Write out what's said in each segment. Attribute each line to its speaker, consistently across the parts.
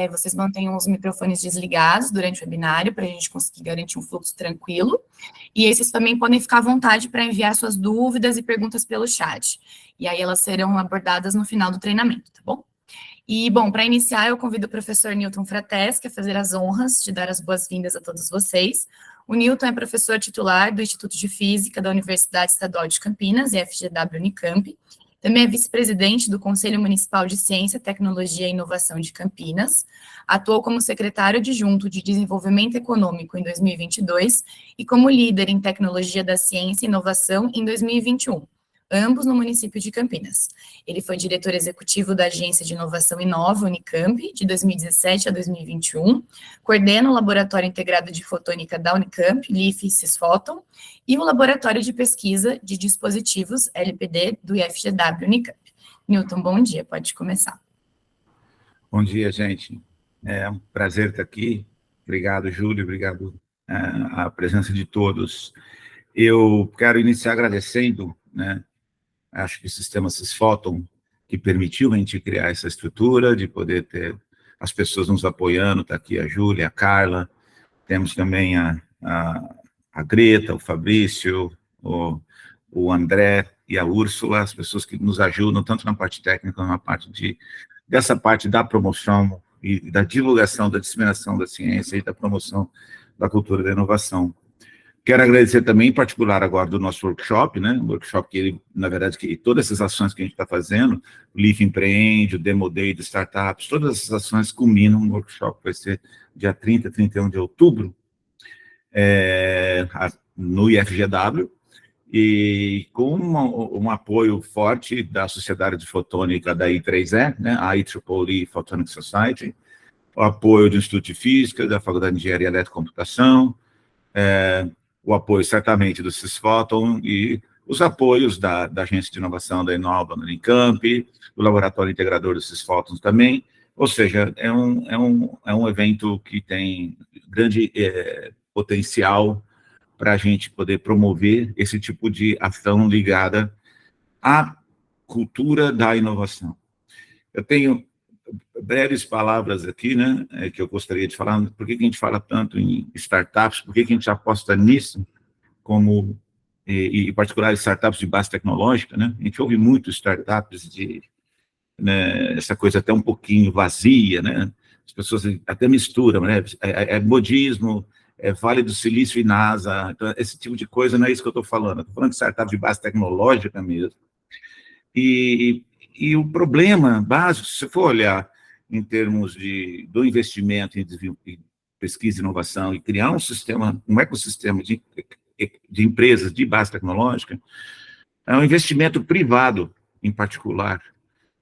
Speaker 1: vocês mantenham os microfones desligados durante o webinário, para a gente conseguir garantir um fluxo tranquilo. E aí vocês também podem ficar à vontade para enviar suas dúvidas e perguntas pelo chat. E aí elas serão abordadas no final do treinamento, tá bom? E, bom, para iniciar, eu convido o professor Newton Frateschi a fazer as honras de dar as boas-vindas a todos vocês. O Newton é professor titular do Instituto de Física da Universidade Estadual de Campinas, FGW Unicamp. Também é vice-presidente do Conselho Municipal de Ciência, Tecnologia e Inovação de Campinas. Atuou como secretário adjunto de Desenvolvimento Econômico em 2022 e como líder em Tecnologia da Ciência e Inovação em 2021. Ambos no município de Campinas. Ele foi diretor executivo da Agência de Inovação Inova Unicamp, de 2017 a 2021, coordena o Laboratório Integrado de Fotônica da Unicamp, LIF Cisfoton, e o Laboratório de Pesquisa de Dispositivos, LPD, do IFGW Unicamp. Newton, bom dia, pode começar.
Speaker 2: Bom dia, gente. É um prazer estar aqui. Obrigado, Júlio, obrigado a presença de todos. Eu quero iniciar agradecendo, acho que o sistema Cisfoton, que permitiu a gente criar essa estrutura, de poder ter as pessoas nos apoiando, está aqui a Júlia, a Carla, temos também a Greta, o Fabrício, o André e a Úrsula, as pessoas que nos ajudam, tanto na parte técnica, quanto na parte dessa parte da promoção e da divulgação, da disseminação da ciência e da promoção da cultura da inovação. Quero agradecer também, em particular, agora, do nosso workshop, o workshop que ele, na verdade, que todas essas ações que a gente está fazendo, o LIF Empreende, o Demo Day de Startups, todas essas ações culminam no workshop que vai ser dia 30, 31 de outubro, no IFGW, e com um apoio forte da Sociedade de Fotônica da I3E, a IEEE Photonic Society, o apoio do Instituto de Física, da Faculdade de Engenharia e Eletrocomputação, o apoio, certamente, do Cisfoton e os apoios da Agência de Inovação da Inova no Unicamp, do Laboratório Integrador do Cisfoton também, ou seja, é um evento que tem grande potencial para a gente poder promover esse tipo de ação ligada à cultura da inovação. Eu tenho breves palavras aqui, que eu gostaria de falar. Por que a gente fala tanto em startups? Por que a gente aposta nisso, como, e em particular, startups de base tecnológica, A gente ouve muito startups essa coisa até um pouquinho vazia, As pessoas até misturam, É modismo, é Vale do Silício e NASA, então, esse tipo de coisa não é isso que eu estou falando. Estou falando de startups de base tecnológica mesmo. E o problema básico, se você for olhar em termos do investimento em pesquisa e inovação e criar um ecossistema de empresas de base tecnológica, é um investimento privado, em particular.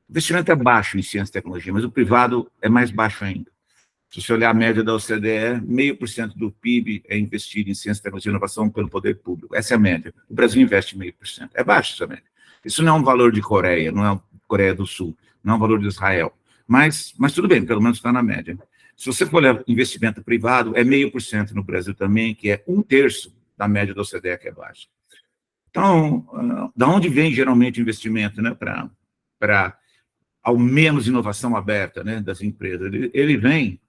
Speaker 2: O investimento é baixo em ciência e tecnologia, mas o privado é mais baixo ainda. Se você olhar a média da OCDE, 0,5% do PIB é investido em ciência, tecnologia e inovação pelo poder público. Essa é a média. O Brasil investe 0,5%. É baixo essa média. Isso não é um valor de Coreia, não é Coreia do Sul, não é um valor de Israel. Mas tudo bem, pelo menos está na média. Se você for olhar investimento privado, é 0,5% no Brasil também, que é 1/3 da média da OCDE, que é baixa. Então, da onde vem geralmente o investimento, para ao menos inovação aberta, das empresas? Ele vem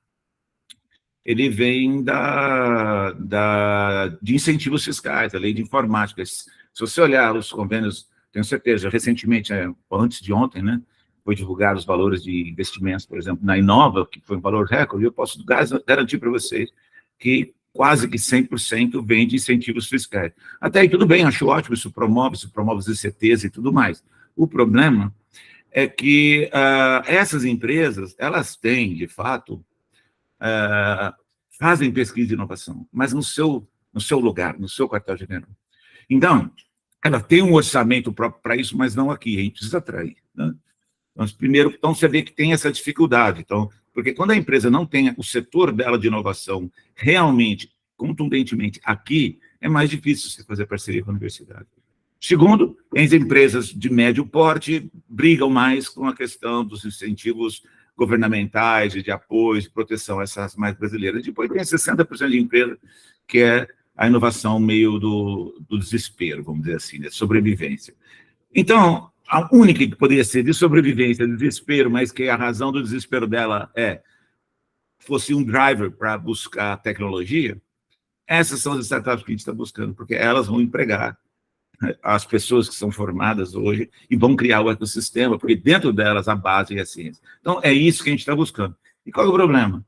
Speaker 2: de incentivos fiscais, a lei de informática. Se você olhar os convênios, tenho certeza, recentemente, antes de ontem, foi divulgar os valores de investimentos, por exemplo, na Inova, que foi um valor recorde, eu posso garantir para vocês que quase que 100% vem de incentivos fiscais. Até aí tudo bem, acho ótimo, isso promove os ICTs e tudo mais. O problema é que essas empresas, elas têm, de fato, fazem pesquisa e inovação, mas no seu lugar, no seu quartel-general. Então, ela tem um orçamento próprio para isso, mas não aqui, a gente precisa atrair. Então, você vê que tem essa dificuldade. Então, porque quando a empresa não tem o setor dela de inovação realmente, contundentemente aqui, é mais difícil você fazer parceria com a universidade. Segundo, as empresas de médio porte brigam mais com a questão dos incentivos governamentais, de apoio, de proteção a essas mais brasileiras. Depois tem 60% de empresa que é a inovação meio do desespero, vamos dizer assim, sobrevivência. Então, a única que poderia ser de sobrevivência, de desespero, mas que a razão do desespero dela é fosse um driver para buscar tecnologia, essas são as startups que a gente está buscando, porque elas vão empregar as pessoas que são formadas hoje e vão criar o ecossistema, porque dentro delas a base é a ciência. Então, é isso que a gente está buscando. E qual é o problema?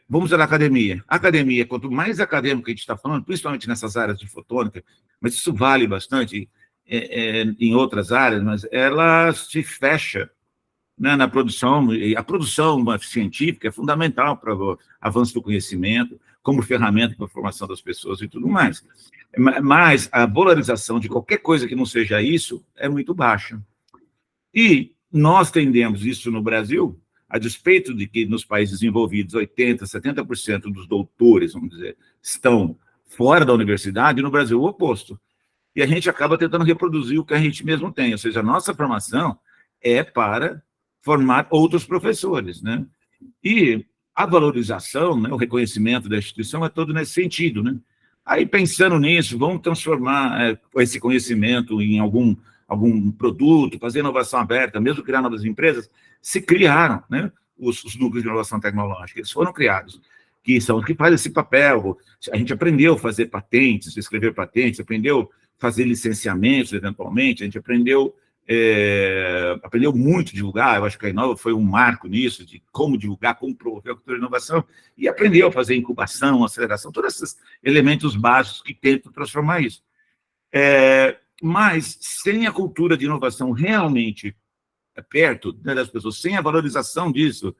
Speaker 2: Vamos à academia. A academia, quanto mais acadêmico a gente está falando, principalmente nessas áreas de fotônica, mas isso vale bastante em outras áreas, mas ela se fecha, né, na produção, e a produção científica é fundamental para o avanço do conhecimento, como ferramenta para a formação das pessoas e tudo mais. Mas a valorização de qualquer coisa que não seja isso é muito baixa. E nós tendemos isso no Brasil, a despeito de que nos países desenvolvidos 80%, 70% dos doutores, vamos dizer, estão fora da universidade, no Brasil o oposto. E a gente acaba tentando reproduzir o que a gente mesmo tem, ou seja, a nossa formação é para formar outros professores, né? E a valorização, né, o reconhecimento da instituição é todo nesse sentido, né? Aí, pensando nisso, vamos transformar esse conhecimento em algum produto, fazer inovação aberta, mesmo criar novas empresas. Se criaram, né, os núcleos de inovação tecnológica, eles foram criados, que são os que fazem esse papel. A gente aprendeu a fazer patentes, escrever patentes, aprendeu a fazer licenciamentos, eventualmente, a gente aprendeu muito a divulgar. Eu acho que a Inova foi um marco nisso, de como divulgar, como promover a cultura de inovação, e aprendeu a fazer incubação, aceleração, todos esses elementos básicos que tentam transformar isso. Mas, sem a cultura de inovação realmente perto, né, das pessoas, sem a valorização disso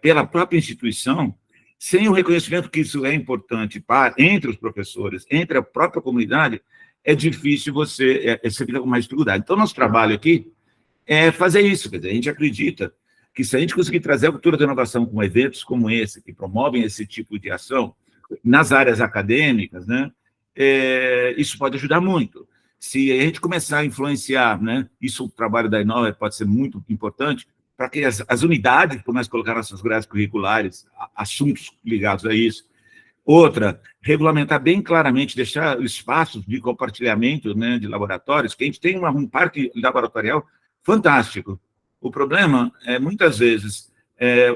Speaker 2: pela própria instituição, sem o reconhecimento que isso é importante entre os professores, entre a própria comunidade, é difícil você fica com mais dificuldade. Então, nosso trabalho aqui é fazer isso. Quer dizer, a gente acredita que se a gente conseguir trazer a cultura da inovação com eventos como esse, que promovem esse tipo de ação, nas áreas acadêmicas, né, isso pode ajudar muito. Se a gente começar a influenciar, né, isso, o trabalho da Inova pode ser muito importante, para que as unidades comecem a colocar nas suas grades curriculares assuntos ligados a isso. Outra, regulamentar bem claramente, deixar espaços de compartilhamento, né, de laboratórios, que a gente tem um parque laboratorial fantástico. O problema é, muitas vezes,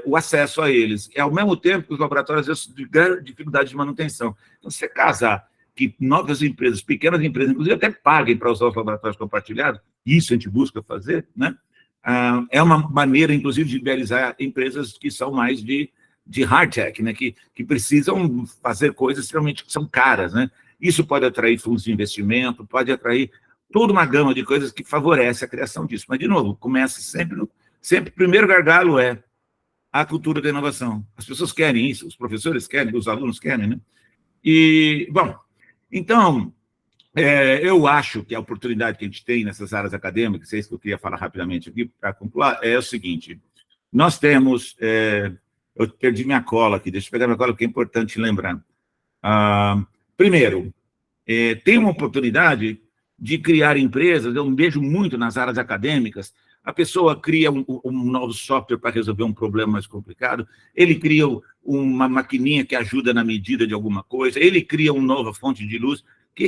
Speaker 2: o acesso a eles. E, ao mesmo tempo, os laboratórios têm dificuldade de manutenção. Então, você casar que novas empresas, pequenas empresas, inclusive até paguem para usar os laboratórios compartilhados, isso a gente busca fazer, né? É uma maneira, inclusive, de liberalizar empresas que são mais de hard tech, né, que precisam fazer coisas realmente que são caras, né? Isso pode atrair fundos de investimento, pode atrair toda uma gama de coisas que favorece a criação disso. Mas, de novo, começa sempre o primeiro gargalo é a cultura da inovação. As pessoas querem isso, os professores querem, os alunos querem, né? E, bom, então, eu acho que a oportunidade que a gente tem nessas áreas acadêmicas, é isso que eu queria falar rapidamente aqui para concluir, é o seguinte: nós temos... eu perdi minha cola aqui, deixa eu pegar minha cola, porque é importante lembrar. Primeiro, tem uma oportunidade de criar empresas, eu vejo muito nas áreas acadêmicas, a pessoa cria um novo software para resolver um problema mais complicado, ele cria uma maquininha que ajuda na medida de alguma coisa, ele cria uma nova fonte de luz,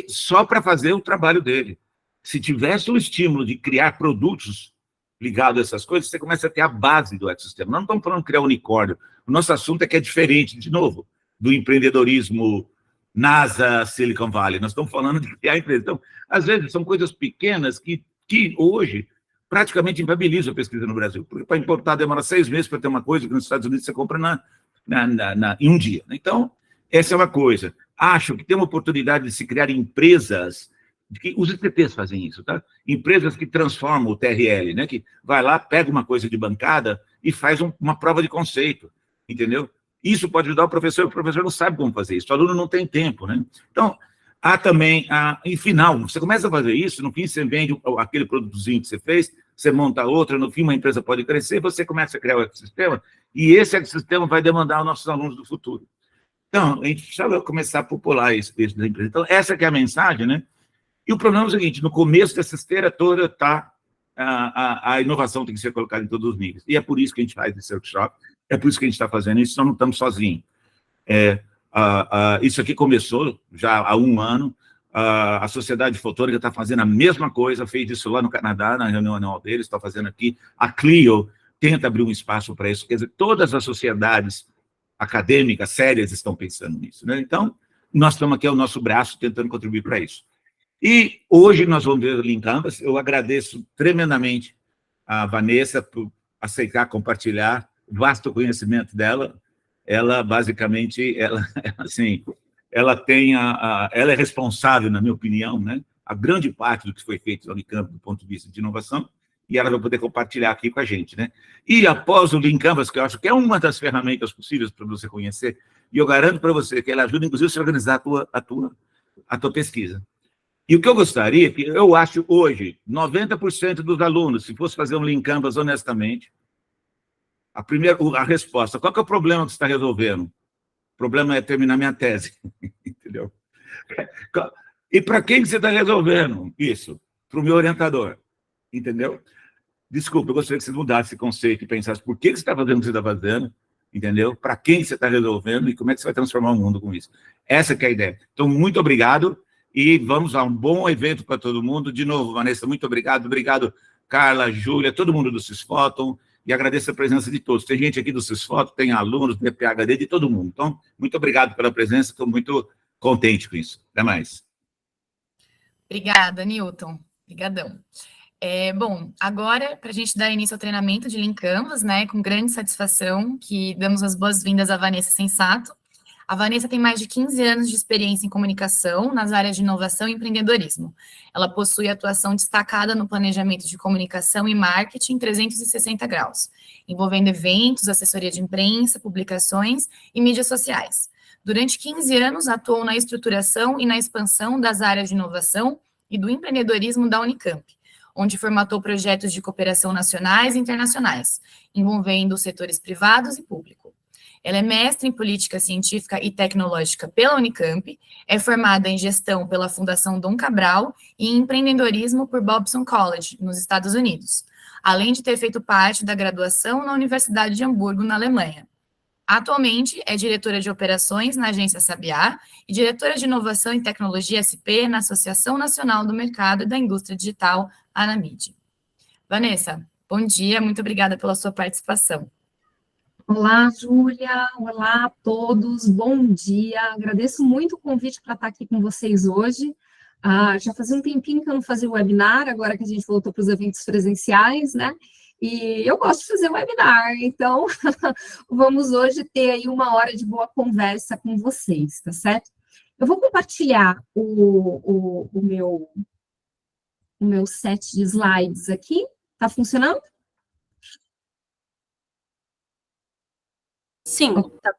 Speaker 2: só para fazer o trabalho dele. Se tivesse um estímulo de criar produtos ligados a essas coisas, você começa a ter a base do ecossistema. Nós não estamos falando de criar unicórnio, o nosso assunto é que é diferente, de novo, do empreendedorismo NASA, Silicon Valley. Nós estamos falando de criar empresa. Então, às vezes, são coisas pequenas que hoje praticamente inviabilizam a pesquisa no Brasil. Porque para importar demora 6 meses para ter uma coisa que nos Estados Unidos você compra em um dia. Então, essa é uma coisa. Acho que tem uma oportunidade de se criar empresas, que os ITTs fazem isso, tá? Empresas que transformam o TRL, né? Que vai lá, pega uma coisa de bancada e faz uma prova de conceito, entendeu? Isso pode ajudar o professor não sabe como fazer isso, o aluno não tem tempo, né? Então, há também, em final, você começa a fazer isso, no fim você vende aquele produtozinho que você fez, você monta outra, no fim uma empresa pode crescer, você começa a criar o ecossistema, e esse ecossistema vai demandar os nossos alunos do futuro. Então, a gente precisa começar a popular isso das empresas. Então, essa que é a mensagem, né? E o problema é o seguinte: no começo dessa esteira toda está a inovação tem que ser colocada em todos os níveis. E é por isso que a gente faz esse workshop, é por isso que a gente está fazendo isso, nós não estamos sozinhos. Isso aqui começou já há 1 ano, a Sociedade Fotônica está fazendo a mesma coisa, fez isso lá no Canadá, na reunião anual deles, está fazendo aqui, a Clio, tenta abrir um espaço para isso. Quer dizer, todas as sociedades acadêmicas sérias estão pensando nisso, né? Então, nós estamos aqui ao nosso braço tentando contribuir para isso. E hoje nós vamos ver o Lean Canvas. Eu agradeço tremendamente a Vanessa por aceitar compartilhar o vasto conhecimento dela. Ela, basicamente, assim, ela é responsável, na minha opinião, né, a grande parte do que foi feito no Unicamp do ponto de vista de inovação, e ela vai poder compartilhar aqui com a gente, né? E após o Lean Canvas, que eu acho que é uma das ferramentas possíveis para você conhecer, e eu garanto para você que ela ajuda, inclusive, a se organizar a tua pesquisa. E o que eu gostaria, que eu acho hoje, 90% dos alunos, se fosse fazer um Lean Canvas honestamente, a resposta, qual que é o problema que você está resolvendo? O problema é terminar minha tese, entendeu? E para quem que você está resolvendo isso? Para o meu orientador, entendeu? Desculpa, eu gostaria que você mudasse esse conceito e pensasse por que você está fazendo o que você está fazendo, entendeu? Para quem você está resolvendo e como é que você vai transformar o mundo com isso. Essa que é a ideia. Então, muito obrigado e vamos a um bom evento para todo mundo. De novo, Vanessa, muito obrigado. Obrigado, Carla, Júlia, todo mundo do Sysfoton, e agradeço a presença de todos. Tem gente aqui do Sysfoton, tem alunos do PhD, de todo mundo. Então, muito obrigado pela presença, estou muito contente com isso. Até mais.
Speaker 1: Obrigada, Newton. Obrigadão. Bom, agora, para a gente dar início ao treinamento de Lean Canvas, né, com grande satisfação, que damos as boas-vindas à Vanessa Sensato. A Vanessa tem mais de 15 anos de experiência em comunicação nas áreas de inovação e empreendedorismo. Ela possui atuação destacada no planejamento de comunicação e marketing 360 graus, envolvendo eventos, assessoria de imprensa, publicações e mídias sociais. Durante 15 anos, atuou na estruturação e na expansão das áreas de inovação e do empreendedorismo da Unicamp, onde formatou projetos de cooperação nacionais e internacionais, envolvendo os setores privados e público. Ela é mestre em política científica e tecnológica pela Unicamp, é formada em gestão pela Fundação Dom Cabral e em empreendedorismo por Babson College, nos Estados Unidos, além de ter feito parte da graduação na Universidade de Hamburgo, na Alemanha. Atualmente, é diretora de operações na Agência Sabiá e diretora de inovação e tecnologia SP na Associação Nacional do Mercado e da Indústria Digital, Anamid. Vanessa, bom dia, muito obrigada pela sua participação.
Speaker 3: Olá, Júlia, olá a todos, bom dia, agradeço muito o convite para estar aqui com vocês hoje. Já fazia um tempinho que eu não fazia webinar, agora que a gente voltou para os eventos presenciais, né? E eu gosto de fazer webinar, então vamos hoje ter aí 1 hora de boa conversa com vocês, tá certo? Eu vou compartilhar o meu set de slides aqui, tá funcionando?
Speaker 4: Sim.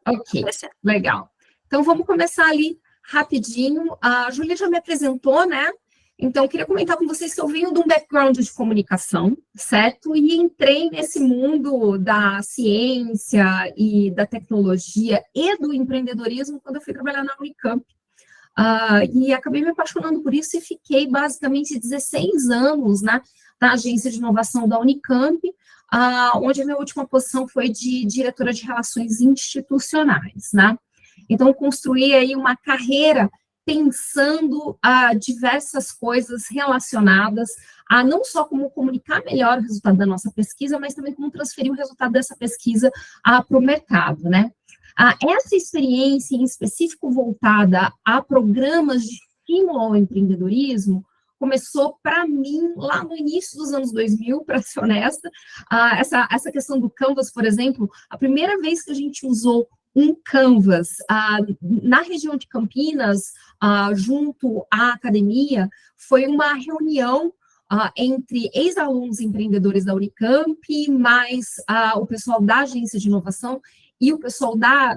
Speaker 3: Ok, legal. Então, vamos começar ali rapidinho. A Júlia já me apresentou, né? Então, eu queria comentar com vocês que eu venho de um background de comunicação, certo? E entrei nesse mundo da ciência e da tecnologia e do empreendedorismo quando eu fui trabalhar na Unicamp. E acabei me apaixonando por isso e fiquei basicamente 16 anos, né, na agência de inovação da Unicamp, onde a minha última posição foi de diretora de relações institucionais, né? Então, construí aí uma carreira pensando diversas coisas relacionadas a não só como comunicar melhor o resultado da nossa pesquisa, mas também como transferir o resultado dessa pesquisa para o mercado, né? Essa experiência em específico voltada a programas de estímulo ao empreendedorismo começou para mim lá no início dos anos 2000, para ser honesta. Essa questão do Canvas, por exemplo, a primeira vez que a gente usou um Canvas na região de Campinas, junto à academia, foi uma reunião entre ex-alunos empreendedores da Unicamp, mais o pessoal da agência de inovação e o pessoal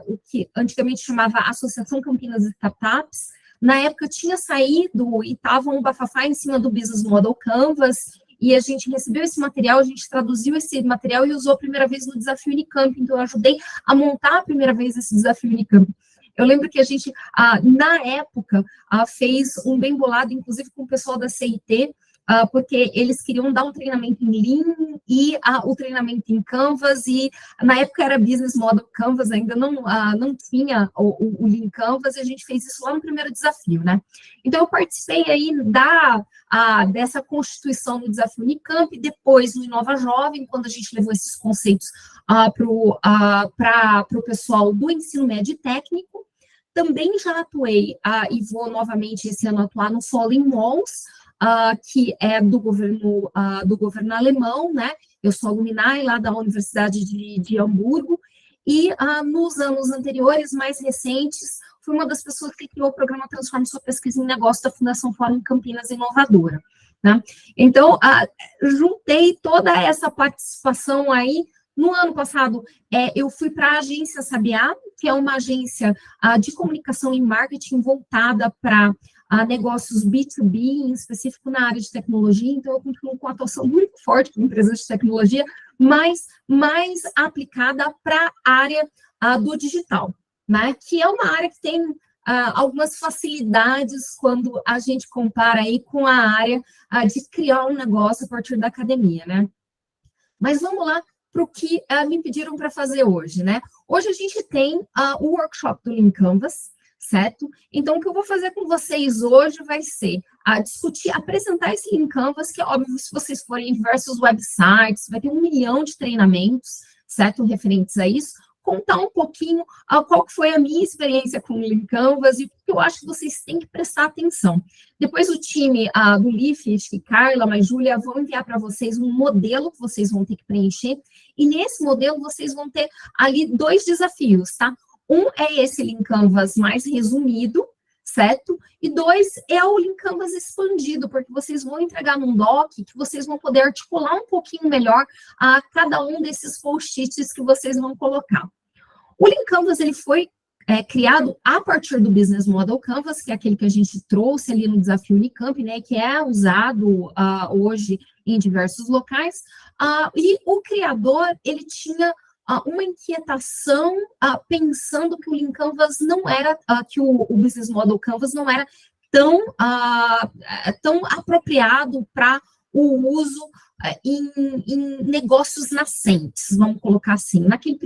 Speaker 3: o que antigamente chamava Associação Campinas Startups. Na época tinha saído e estava um bafafá em cima do Business Model Canvas, e a gente recebeu esse material, a gente traduziu esse material e usou a primeira vez no Desafio Unicamp, então eu ajudei a montar a primeira vez esse Desafio Unicamp. Eu lembro que a gente, na época, fez um bem bolado, inclusive com o pessoal da CIT, porque eles queriam dar um treinamento em Lean e o treinamento em Canvas, e na época era Business Model Canvas, ainda não tinha o Lean Canvas, e a gente fez isso lá no primeiro desafio, né? Então, eu participei aí dessa constituição do desafio Unicamp, depois no Inova Jovem, quando a gente levou esses conceitos para o pessoal do ensino médio e técnico. Também já atuei, e vou novamente esse ano atuar no Falling Walls, que é do governo alemão, né? Eu sou alumni lá da Universidade de Hamburgo, e nos anos anteriores, mais recentes, fui uma das pessoas que criou o programa Transforme Sua Pesquisa em Negócio da Fundação Fórum Campinas Inovadora, né? Então, juntei toda essa participação aí. No ano passado, eu fui para a Agência Sabiá, que é uma agência de comunicação e marketing voltada para negócios B2B, em específico na área de tecnologia. Então, eu continuo com atuação muito forte com empresas de tecnologia, mas mais aplicada para a área do digital, né? Que é uma área que tem algumas facilidades quando a gente compara aí com a área de criar um negócio a partir da academia, né? Mas vamos lá para o que me pediram para fazer hoje, né? Hoje a gente tem o workshop do Lean Canvas, certo? Então, o que eu vou fazer com vocês hoje vai ser apresentar esse Lean Canvas, que é óbvio, se vocês forem em diversos websites, vai ter 1 milhão de treinamentos, certo? Referentes a isso. Contar um pouquinho qual que foi a minha experiência com o Lean Canvas e o que eu acho que vocês têm que prestar atenção. Depois o time do LIF, acho que Carla, mas Júlia, vão enviar para vocês um modelo que vocês vão ter que preencher, e nesse modelo vocês vão ter ali 2 desafios, tá? Um é esse Lean Canvas mais resumido, certo? E 2 é o Lean Canvas expandido, porque vocês vão entregar num doc que vocês vão poder articular um pouquinho melhor a cada um desses post-its que vocês vão colocar. O Lean Canvas, ele foi criado a partir do Business Model Canvas, que é aquele que a gente trouxe ali no Desafio Unicamp, né, que é usado hoje em diversos locais, e o criador, ele tinha uma inquietação pensando que o Lean Canvas não era, que o Business Model Canvas não era tão apropriado para o uso em negócios nascentes, vamos colocar assim, naquele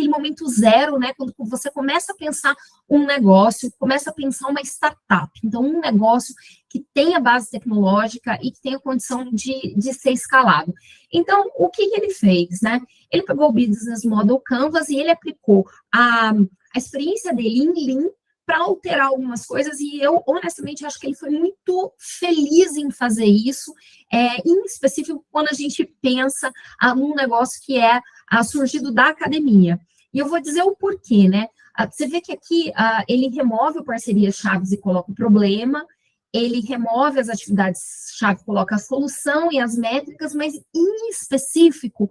Speaker 3: momento zero, né, quando você começa a pensar um negócio, começa a pensar uma startup, então um negócio que tenha base tecnológica e que tenha condição de ser escalado. Então, o que ele fez, né? Ele pegou o Business Model Canvas e ele aplicou a experiência dele em Lean para alterar algumas coisas, e eu, honestamente, acho que ele foi muito feliz em fazer isso, em específico quando a gente pensa num negócio que é surgido da academia. E eu vou dizer o porquê, né? Você vê que aqui ele remove o parceria-chaves e coloca o problema, ele remove as atividades-chave, coloca a solução e as métricas, mas em específico,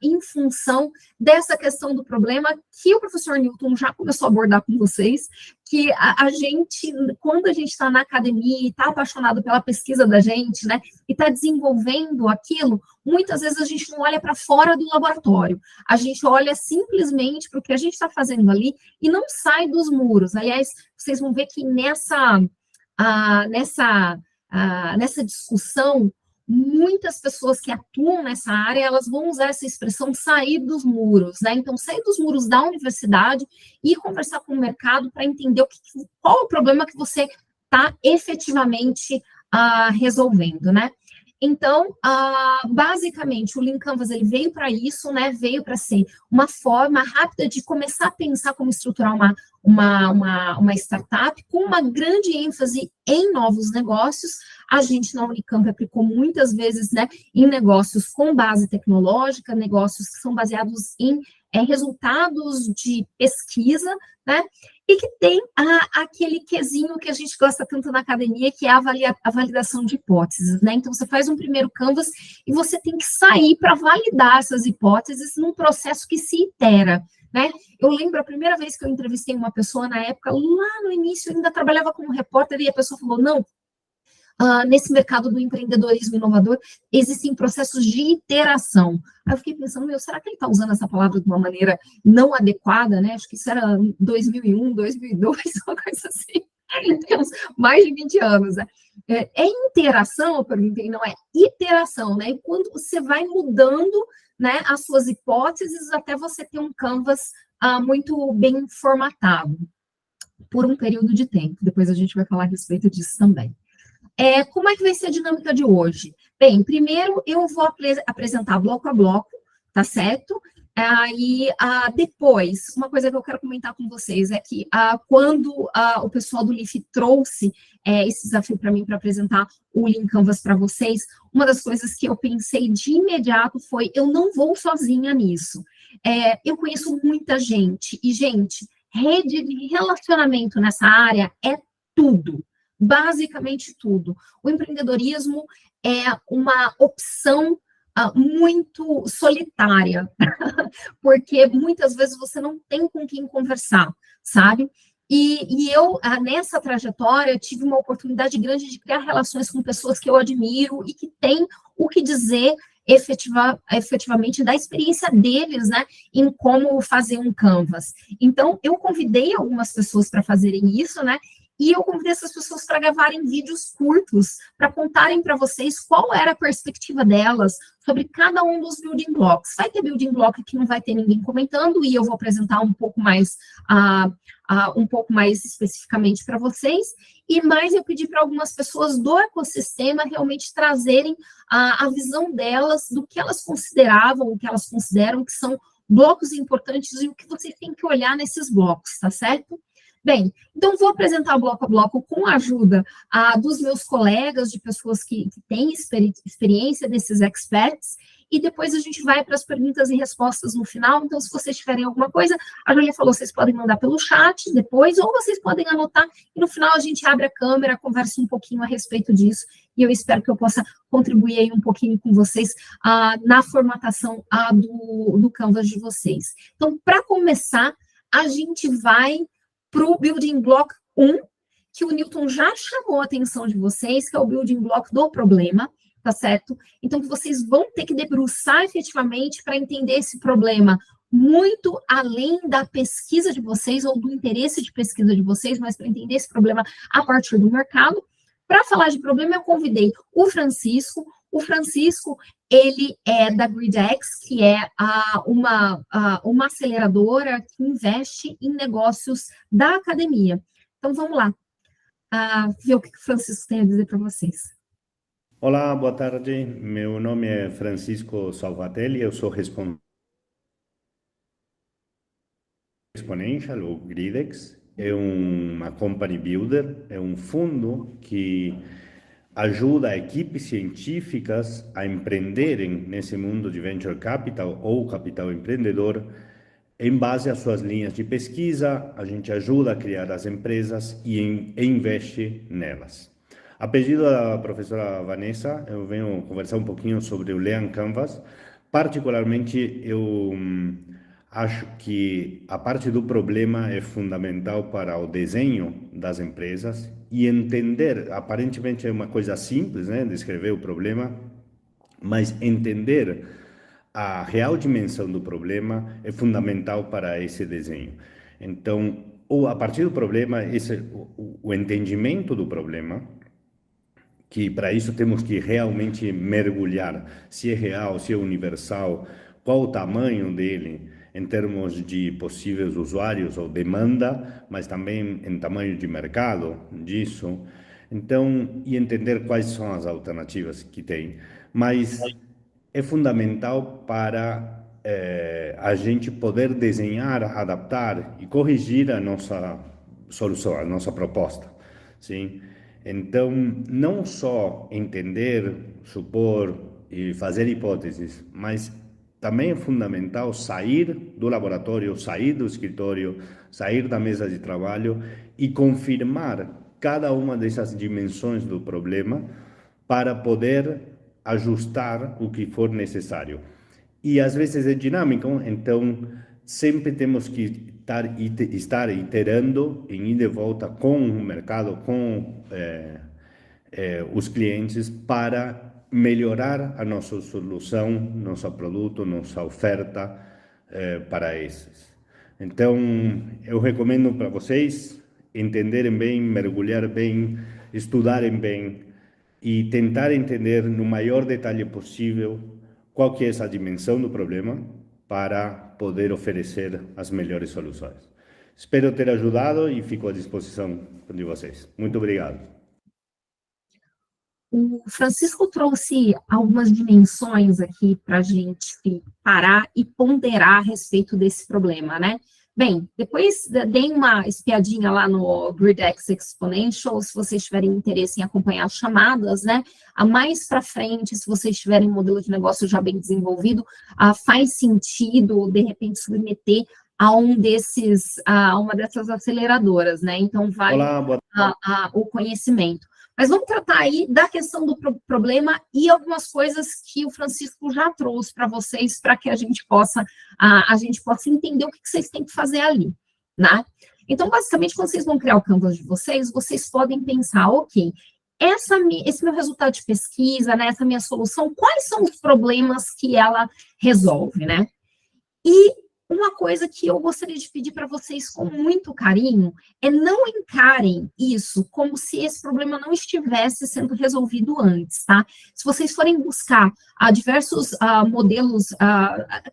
Speaker 3: em função dessa questão do problema que o professor Newton já começou a abordar com vocês, que a gente, quando a gente está na academia e está apaixonado pela pesquisa da gente, né, e está desenvolvendo aquilo, muitas vezes a gente não olha para fora do laboratório, a gente olha simplesmente para o que a gente está fazendo ali e não sai dos muros. Aliás, vocês vão ver que nessa discussão, muitas pessoas que atuam nessa área, elas vão usar essa expressão sair dos muros, né? Então, sair dos muros da universidade e conversar com o mercado para entender qual o problema que você está efetivamente resolvendo, né? Então, basicamente, o Lean Canvas ele veio para isso, né? Veio para ser uma forma rápida de começar a pensar como estruturar uma startup com uma grande ênfase em novos negócios. A gente na Unicamp aplicou muitas vezes, né, em negócios com base tecnológica, negócios que são baseados em resultados de pesquisa, né? E que tem aquele quesinho que a gente gosta tanto na academia, que é a validação de hipóteses, né? Então, você faz um primeiro Canvas e você tem que sair para validar essas hipóteses num processo que se itera, né? Eu lembro a primeira vez que eu entrevistei uma pessoa na época, lá no início, eu ainda trabalhava como repórter, e a pessoa falou, não, nesse mercado do empreendedorismo inovador, existem processos de iteração. Aí eu fiquei pensando, será que ele está usando essa palavra de uma maneira não adequada, né? Acho que isso era 2001, 2002, uma coisa assim. Temos mais de 20 anos, né? É interação, eu perguntei, não é iteração, né? E quando você vai mudando, né, as suas hipóteses até você ter um canvas muito bem formatado por um período de tempo. Depois a gente vai falar a respeito disso também. Como é que vai ser a dinâmica de hoje? Bem, primeiro eu vou apresentar bloco a bloco, tá certo? Depois, uma coisa que eu quero comentar com vocês é que quando o pessoal do LIF trouxe esse desafio para mim para apresentar o Lean Canvas para vocês, uma das coisas que eu pensei de imediato foi, eu não vou sozinha nisso. Eu conheço muita gente, e, gente, rede de relacionamento nessa área é tudo. Basicamente tudo. O empreendedorismo é uma opção muito solitária, porque muitas vezes você não tem com quem conversar, sabe? E eu, nessa trajetória, tive uma oportunidade grande de criar relações com pessoas que eu admiro e que têm o que dizer efetivamente da experiência deles, né, em como fazer um canvas. Então, eu convidei algumas pessoas para fazerem isso, né, e eu convidei essas pessoas para gravarem vídeos curtos, para contarem para vocês qual era a perspectiva delas sobre cada um dos building blocks. Vai ter building block que não vai ter ninguém comentando, e eu vou apresentar um pouco mais especificamente para vocês, e mais eu pedi para algumas pessoas do ecossistema realmente trazerem a visão delas, do que elas consideravam, o que elas consideram que são blocos importantes e o que vocês têm que olhar nesses blocos, tá certo? Bem, então vou apresentar bloco a bloco com a ajuda dos meus colegas, de pessoas que têm experiência desses experts, e depois a gente vai para as perguntas e respostas no final. Então, se vocês tiverem alguma coisa, a Julia falou, vocês podem mandar pelo chat depois, ou vocês podem anotar, e no final a gente abre a câmera, conversa um pouquinho a respeito disso, e eu espero que eu possa contribuir aí um pouquinho com vocês na formatação do Canvas de vocês. Então, para começar, a gente vai para o Building Block 1, que o Newton já chamou a atenção de vocês, que é o Building Block do problema, tá certo? Então, que vocês vão ter que debruçar efetivamente para entender esse problema muito além da pesquisa de vocês, ou do interesse de pesquisa de vocês, mas para entender esse problema a partir do mercado. Para falar de problema, eu convidei o Francisco. O Francisco, ele é da GridX, que é uma aceleradora que investe em negócios da academia. Então, vamos lá, ver o que o Francisco tem a dizer para vocês.
Speaker 4: Olá, boa tarde. Meu nome é Francisco Salvatelli, eu sou responsável Exponential, ou GridX. É uma company builder, é um fundo que ajuda equipes científicas a empreenderem nesse mundo de venture capital ou capital empreendedor em base às suas linhas de pesquisa. A gente ajuda a criar as empresas e investe nelas. A pedido da professora Vanessa, eu venho conversar um pouquinho sobre o Lean Canvas. Particularmente, eu acho que a parte do problema é fundamental para o desenho das empresas e entender, aparentemente é uma coisa simples, né, descrever o problema, mas entender a real dimensão do problema é fundamental para esse desenho. Então, a partir do problema, o entendimento do problema, que para isso temos que realmente mergulhar, se é real, se é universal, qual o tamanho dele em termos de possíveis usuários ou demanda, mas também em tamanho de mercado disso. Então, e entender quais são as alternativas que tem. Mas é fundamental para a gente poder desenhar, adaptar e corrigir a nossa solução, a nossa proposta, sim? Então, não só entender, supor e fazer hipóteses, mas também é fundamental sair do laboratório, sair do escritório, sair da mesa de trabalho e confirmar cada uma dessas dimensões do problema para poder ajustar o que for necessário. E às vezes é dinâmico, então sempre temos que estar iterando em ida e volta com o mercado, com os clientes, para melhorar a nossa solução, nosso produto, nossa oferta para esses. Então, eu recomendo para vocês entenderem bem, mergulhar bem, estudarem bem e tentar entender no maior detalhe possível qual que é essa dimensão do problema para poder oferecer as melhores soluções. Espero ter ajudado e fico à disposição de vocês. Muito obrigado.
Speaker 3: O Francisco trouxe algumas dimensões aqui para a gente parar e ponderar a respeito desse problema, né? Bem, depois deem uma espiadinha lá no GridX Exponential, se vocês tiverem interesse em acompanhar as chamadas, né? A mais para frente, se vocês tiverem um modelo de negócio já bem desenvolvido, faz sentido, de repente, submeter a uma dessas aceleradoras, né? Então, vale o conhecimento. Mas vamos tratar aí da questão do problema e algumas coisas que o Francisco já trouxe para vocês, para que a gente possa entender o que vocês têm que fazer ali, né? Então, basicamente, quando vocês vão criar o Canvas de vocês podem pensar, ok, esse meu resultado de pesquisa, né, essa minha solução, quais são os problemas que ela resolve, né? E uma coisa que eu gostaria de pedir para vocês com muito carinho é não encarem isso como se esse problema não estivesse sendo resolvido antes, tá? Se vocês forem buscar diversos modelos,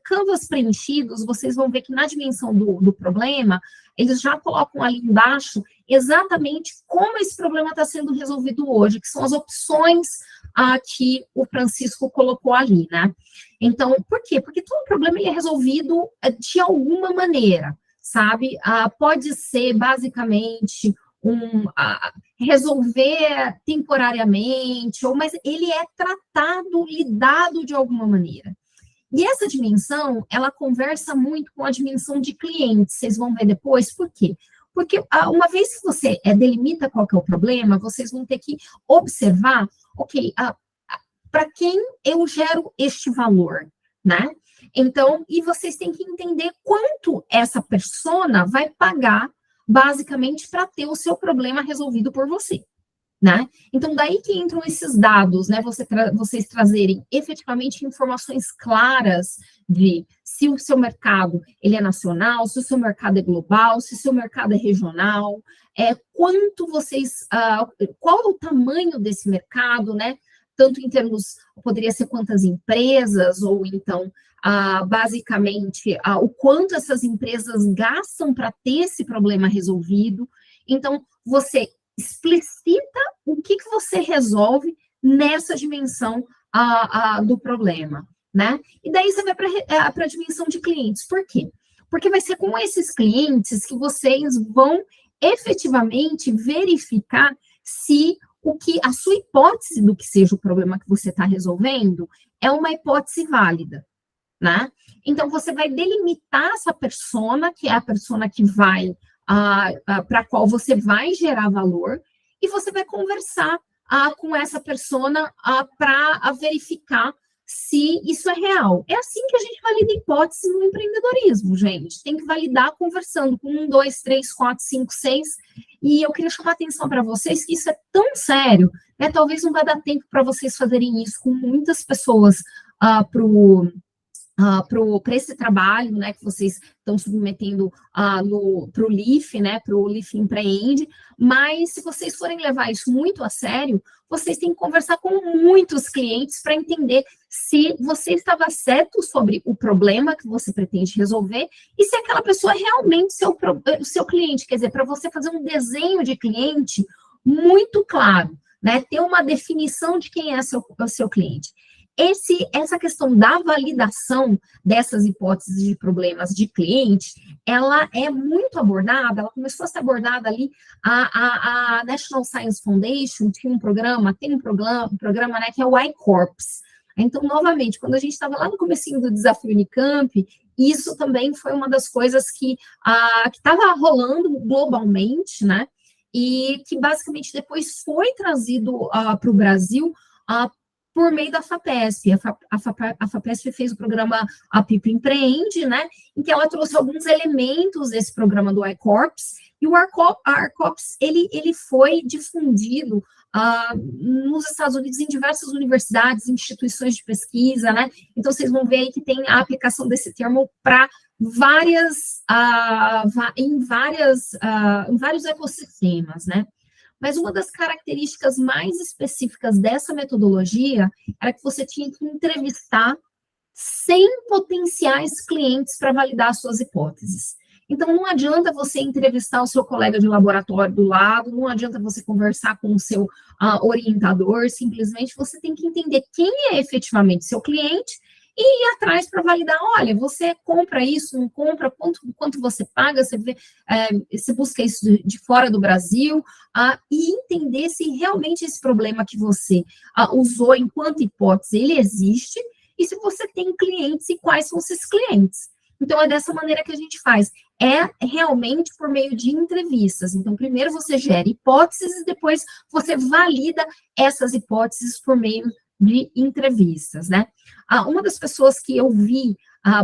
Speaker 3: Canvas preenchidos, vocês vão ver que na dimensão do problema, eles já colocam ali embaixo exatamente como esse problema está sendo resolvido hoje, que são as opções que o Francisco colocou ali, né? Então, por quê? Porque todo problema ele é resolvido de alguma maneira, sabe? Pode ser, basicamente, resolver temporariamente, mas ele é tratado, lidado de alguma maneira. E essa dimensão, ela conversa muito com a dimensão de clientes, vocês vão ver depois, por quê? Porque uma vez que você delimita qual que é o problema, vocês vão ter que observar, ok, para quem eu gero este valor, né? Então, e vocês têm que entender quanto essa persona vai pagar, basicamente, para ter o seu problema resolvido por você, né? Então, daí que entram esses dados, né? Vocês trazerem efetivamente informações claras de se o seu mercado ele é nacional, se o seu mercado é global, se o seu mercado é regional, quanto vocês, qual é o tamanho desse mercado, né? Tanto em termos, poderia ser quantas empresas, ou então, basicamente, o quanto essas empresas gastam para ter esse problema resolvido. Então, você explicita o que você resolve nessa dimensão do problema, né? E daí você vai para a dimensão de clientes. Por quê? Porque vai ser com esses clientes que vocês vão efetivamente verificar se a sua hipótese do que seja o problema que você está resolvendo é uma hipótese válida, né? Então, você vai delimitar essa persona, que é a persona que vai, para a qual você vai gerar valor, e você vai conversar com essa persona para verificar se isso é real. É assim que a gente valida hipótese no empreendedorismo, gente. Tem que validar conversando com 1, 2, 3, 4, 5, 6. E eu queria chamar a atenção para vocês que isso é tão sério, né? Talvez não vai dar tempo para vocês fazerem isso com muitas pessoas para esse trabalho, né, que vocês estão submetendo para o LIF, né, para o LIF Empreende, mas se vocês forem levar isso muito a sério, vocês têm que conversar com muitos clientes para entender se você estava certo sobre o problema que você pretende resolver e se aquela pessoa é realmente o seu cliente, quer dizer, para você fazer um desenho de cliente muito claro, né, ter uma definição de quem é o seu cliente. Essa questão da validação dessas hipóteses de problemas de cliente, ela é muito abordada, ela começou a ser abordada ali, a National Science Foundation tem um programa, né, que é o iCorps. Então, novamente, quando a gente estava lá no comecinho do Desafio Unicamp, isso também foi uma das coisas que estava rolando globalmente, né, e que basicamente depois foi trazido para o Brasil, por meio da FAPESP. A FAPESP fez o programa A Pipa Empreende, né, em que ela trouxe alguns elementos desse programa do iCorps, e o iCorps, ele foi difundido nos Estados Unidos em diversas universidades, instituições de pesquisa, né, então vocês vão ver aí que tem a aplicação desse termo para em vários ecossistemas, né? Mas uma das características mais específicas dessa metodologia era que você tinha que entrevistar 100 potenciais clientes para validar suas hipóteses. Então, não adianta você entrevistar o seu colega de laboratório do lado, não adianta você conversar com o seu orientador, simplesmente você tem que entender quem é efetivamente seu cliente e ir atrás para validar, olha, você compra isso, não compra, quanto você paga, você busca isso de fora do Brasil, e entender se realmente esse problema que você usou enquanto hipótese, ele existe, e se você tem clientes e quais são esses clientes. Então, é dessa maneira que a gente faz. É realmente por meio de entrevistas. Então, primeiro você gera hipóteses e depois você valida essas hipóteses por meio de entrevistas, né? Uma das pessoas que eu vi,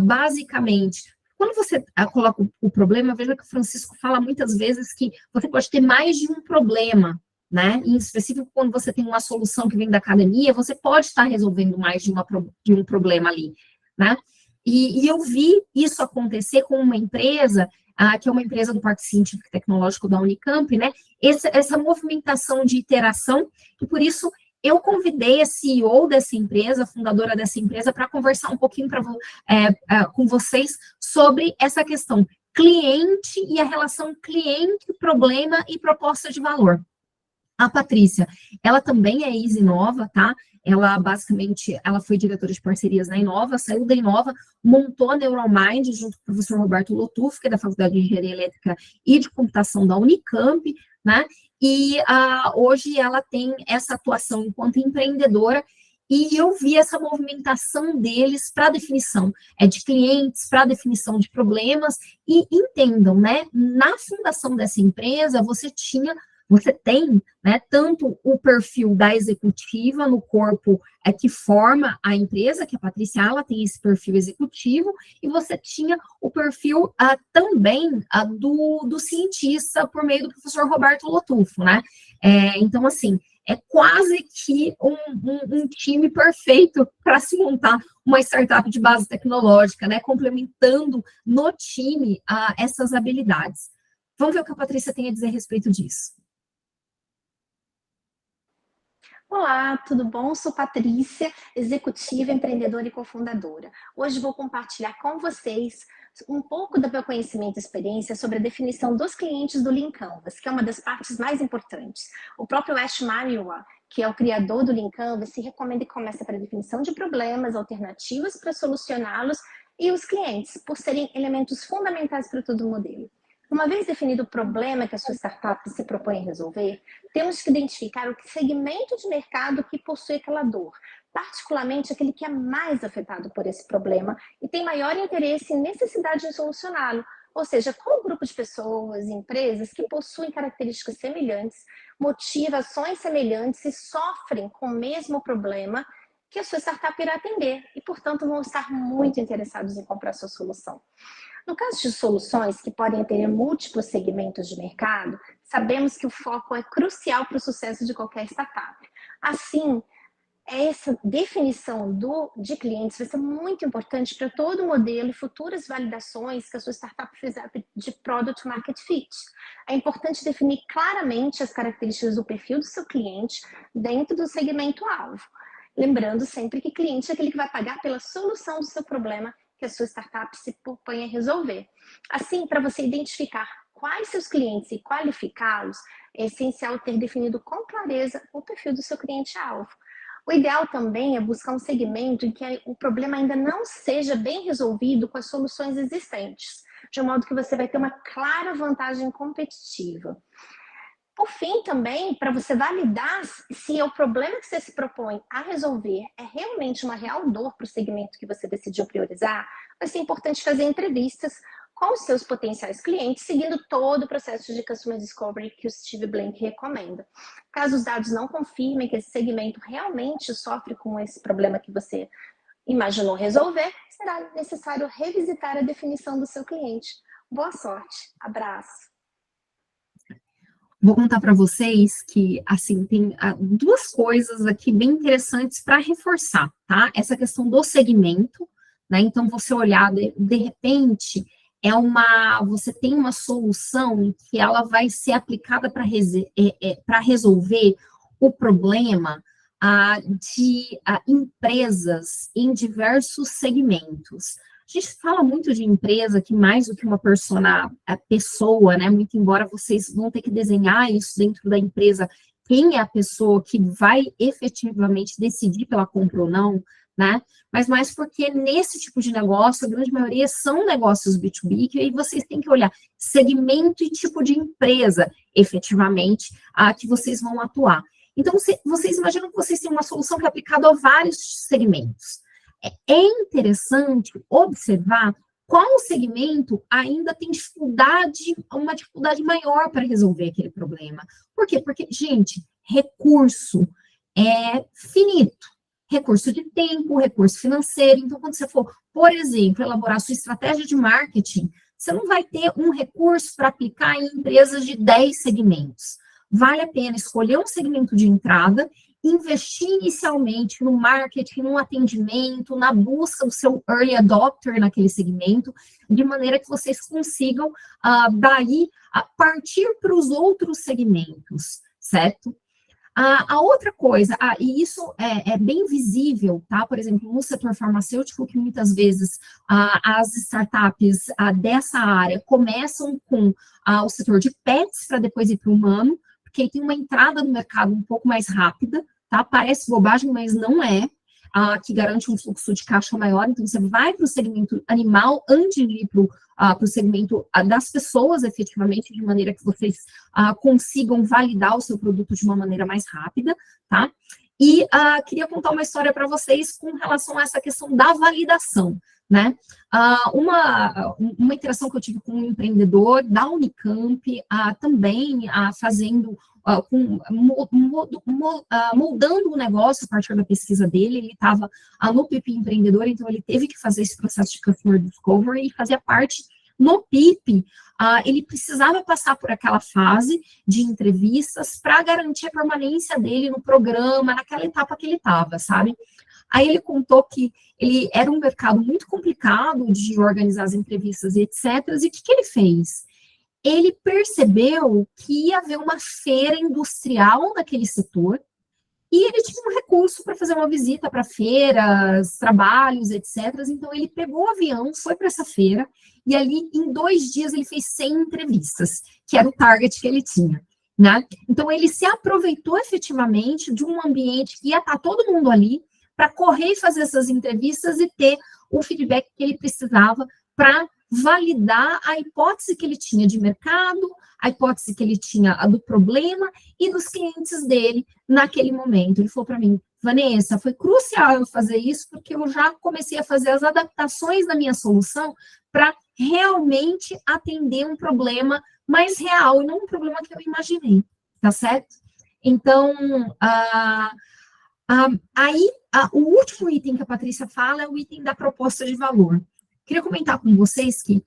Speaker 3: basicamente, quando você coloca o problema, veja que o Francisco fala muitas vezes que você pode ter mais de um problema, né? Em específico, quando você tem uma solução que vem da academia, você pode estar resolvendo mais de um problema ali, né? E eu vi isso acontecer com uma empresa, que é uma empresa do Parque Científico e Tecnológico da Unicamp, né? Essa movimentação de iteração, e por isso eu convidei a CEO dessa empresa, a fundadora dessa empresa, para conversar um pouquinho com vocês sobre essa questão cliente e a relação cliente, problema e proposta de valor. A Patrícia, ela também é ex-Inova, tá? Ela, basicamente, ela foi diretora de parcerias na Inova, saiu da Inova, montou a NeuralMind junto com o professor Roberto Lotuf, que é da Faculdade de Engenharia Elétrica e de Computação da Unicamp, né? E hoje ela tem essa atuação enquanto empreendedora, e eu vi essa movimentação deles para definição de clientes, para definição de problemas, e entendam, né? Na fundação dessa empresa, você tem, né, tanto o perfil da executiva no corpo que forma a empresa, que a Patrícia, ela tem esse perfil executivo, e você tinha o perfil também do cientista por meio do professor Roberto Lotufo, né? Então, assim, é quase que um time perfeito para se montar uma startup de base tecnológica, né? Complementando no time essas habilidades. Vamos ver o que a Patrícia tem a dizer a respeito disso.
Speaker 5: Olá, tudo bom? Sou Patrícia, executiva, empreendedora e cofundadora. Hoje vou compartilhar com vocês um pouco do meu conhecimento e experiência sobre a definição dos clientes do Lean Canvas, que é uma das partes mais importantes. O próprio Ash Maurya, que é o criador do Lean Canvas, se recomenda que comece pela definição de problemas, alternativas para solucioná-los e os clientes, por serem elementos fundamentais para todo o modelo. Uma vez definido o problema que a sua startup se propõe a resolver, temos que identificar o segmento de mercado que possui aquela dor, particularmente aquele que é mais afetado por esse problema e tem maior interesse e necessidade em solucioná-lo. Ou seja, qual grupo de pessoas e empresas que possuem características semelhantes, motivações semelhantes e sofrem com o mesmo problema que a sua startup irá atender e, portanto, vão estar muito interessados em comprar a sua solução. No caso de soluções que podem ter múltiplos segmentos de mercado, sabemos que o foco é crucial para o sucesso de qualquer startup. Assim, essa definição de clientes vai ser muito importante para todo o modelo e futuras validações que a sua startup fizer de Product Market Fit. É importante definir claramente as características do perfil do seu cliente dentro do segmento-alvo. Lembrando sempre que cliente é aquele que vai pagar pela solução do seu problema que a sua startup se propõe a resolver. Assim, para você identificar quais seus clientes e qualificá-los, é essencial ter definido com clareza o perfil do seu cliente-alvo. O ideal também é buscar um segmento em que o problema ainda não seja bem resolvido com as soluções existentes, de modo que você vai ter uma clara vantagem competitiva. Por fim, também, para você validar se o problema que você se propõe a resolver é realmente uma real dor para o segmento que você decidiu priorizar, vai ser importante fazer entrevistas com os seus potenciais clientes, seguindo todo o processo de Customer Discovery que o Steve Blank recomenda. Caso os dados não confirmem que esse segmento realmente sofre com esse problema que você imaginou resolver, será necessário revisitar a definição do seu cliente. Boa sorte. Abraço.
Speaker 3: Vou contar para vocês que, assim, tem duas coisas aqui bem interessantes para reforçar, tá? Essa questão do segmento, né? Então, você olhar, de repente, você tem uma solução que ela vai ser aplicada para resolver o problema de empresas em diversos segmentos. A gente fala muito de empresa que mais do que uma pessoa, né? Muito embora vocês vão ter que desenhar isso dentro da empresa, quem é a pessoa que vai efetivamente decidir pela compra ou não, né? Mas mais porque nesse tipo de negócio, a grande maioria são negócios B2B, que aí vocês têm que olhar segmento e tipo de empresa, efetivamente, que vocês vão atuar. Então, vocês imaginam que vocês têm uma solução que é aplicada a vários segmentos. É interessante observar qual segmento ainda tem uma dificuldade maior para resolver aquele problema. Por quê? Porque, gente, recurso é finito. Recurso de tempo, recurso financeiro. Então, quando você for, por exemplo, elaborar sua estratégia de marketing, você não vai ter um recurso para aplicar em empresas de 10 segmentos. Vale a pena escolher um segmento de entrada, investir inicialmente no marketing, no atendimento, na busca do seu early adopter naquele segmento, de maneira que vocês consigam, daí, partir para os outros segmentos, certo? A outra coisa, e isso é bem visível, tá? Por exemplo, no setor farmacêutico, que muitas vezes as startups dessa área começam com o setor de pets para depois ir para o humano, porque aí tem uma entrada no mercado um pouco mais rápida, tá? Parece bobagem, mas não é, que garante um fluxo de caixa maior. Então, você vai para o segmento animal antes de ir para o segmento das pessoas, efetivamente, de maneira que vocês consigam validar o seu produto de uma maneira mais rápida, tá? E queria contar uma história para vocês com relação a essa questão da validação, né? Uma interação que eu tive com um empreendedor da Unicamp, também fazendo, moldando o negócio a partir da pesquisa dele. Ele estava no PIP empreendedor, então ele teve que fazer esse processo de Customer Discovery e fazia parte no PIP. Ele precisava passar por aquela fase de entrevistas para garantir a permanência dele no programa, naquela etapa que ele estava, sabe? Aí ele contou que ele era um mercado muito complicado de organizar as entrevistas e etc. E o que ele fez? Ele percebeu que ia haver uma feira industrial naquele setor e ele tinha um recurso para fazer uma visita para feiras, trabalhos, etc. Então, ele pegou o avião, foi para essa feira e ali, em 2 dias, ele fez 100 entrevistas, que era o target que ele tinha, né? Então, ele se aproveitou efetivamente de um ambiente que ia estar todo mundo ali, para correr e fazer essas entrevistas e ter o feedback que ele precisava para validar a hipótese que ele tinha de mercado, a hipótese que ele tinha do problema e dos clientes dele naquele momento. Ele falou para mim: Vanessa, foi crucial eu fazer isso, porque eu já comecei a fazer as adaptações da minha solução para realmente atender um problema mais real, e não um problema que eu imaginei, tá certo? Então, o último item que a Patrícia fala é o item da proposta de valor. Queria comentar com vocês que,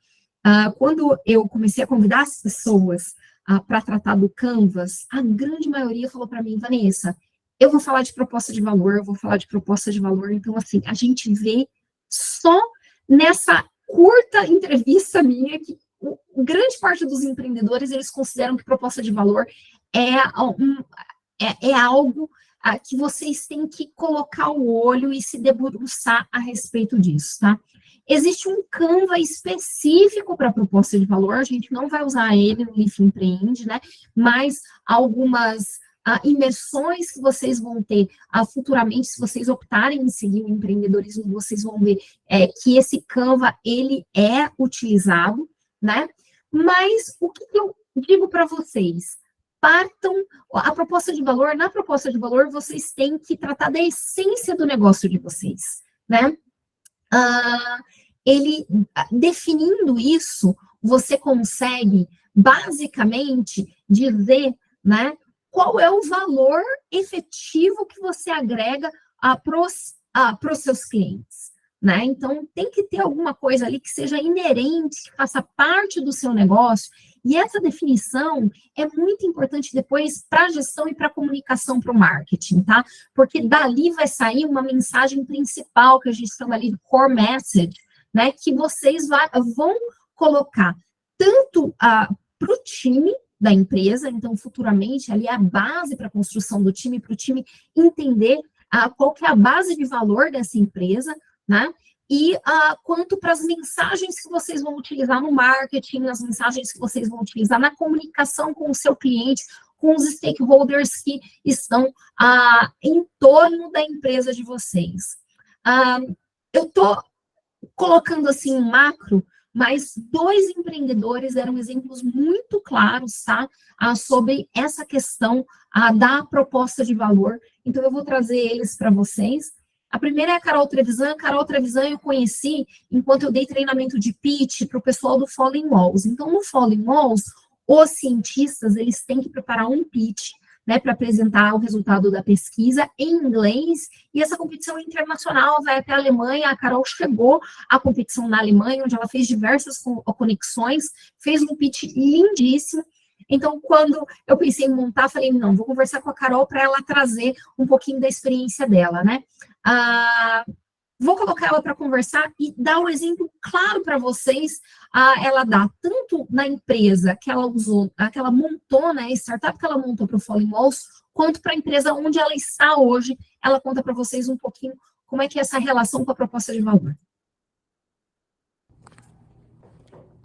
Speaker 3: quando eu comecei a convidar as pessoas para tratar do Canvas, a grande maioria falou para mim: Vanessa, eu vou falar de proposta de valor, eu vou falar de proposta de valor. Então, assim, a gente vê só nessa curta entrevista minha que grande parte dos empreendedores, eles consideram que proposta de valor é algo que vocês têm que colocar o olho e se debruçar a respeito disso, tá? Existe um Canva específico para proposta de valor, a gente não vai usar ele no Life Empreende, né? Mas algumas imersões que vocês vão ter futuramente, se vocês optarem em seguir o empreendedorismo, vocês vão ver que esse Canva, ele é utilizado, né? Mas o que eu digo para vocês? Partam a proposta de valor. Na proposta de valor, vocês têm que tratar da essência do negócio de vocês, né? Ele, definindo isso, você consegue, basicamente, dizer, né, qual é o valor efetivo que você agrega para os seus clientes, né? Então, tem que ter alguma coisa ali que seja inerente, que faça parte do seu negócio E essa definição é muito importante depois para a gestão e para a comunicação para o marketing, tá? Porque dali vai sair uma mensagem principal, que a gente chama ali de core message, né? Que vocês vão colocar tanto para o time da empresa, então futuramente ali é a base para a construção do time, para o time entender qual que é a base de valor dessa empresa, né? E quanto para as mensagens que vocês vão utilizar no marketing, as mensagens que vocês vão utilizar na comunicação com o seu cliente, com os stakeholders que estão em torno da empresa de vocês. Eu estou colocando assim um macro, mas 2 empreendedores eram exemplos muito claros, tá? Sobre essa questão da proposta de valor. Então, eu vou trazer eles para vocês. A primeira é a Carol Trevisan. A Carol Trevisan eu conheci enquanto eu dei treinamento de pitch para o pessoal do Falling Walls. Então, no Falling Walls, os cientistas, eles têm que preparar um pitch, né, para apresentar o resultado da pesquisa em inglês, e essa competição internacional vai até a Alemanha. A Carol chegou à competição na Alemanha, onde ela fez diversas conexões, fez um pitch lindíssimo. Então, quando eu pensei em montar, falei, não, vou conversar com a Carol para ela trazer um pouquinho da experiência dela, né? Vou colocar ela para conversar e dar um exemplo claro para vocês. Ela dá tanto na empresa que ela usou, que ela montou, né, a startup que ela montou para o Falling Walls, quanto para a empresa onde ela está hoje. Ela conta para vocês um pouquinho como é que é essa relação com a proposta de valor.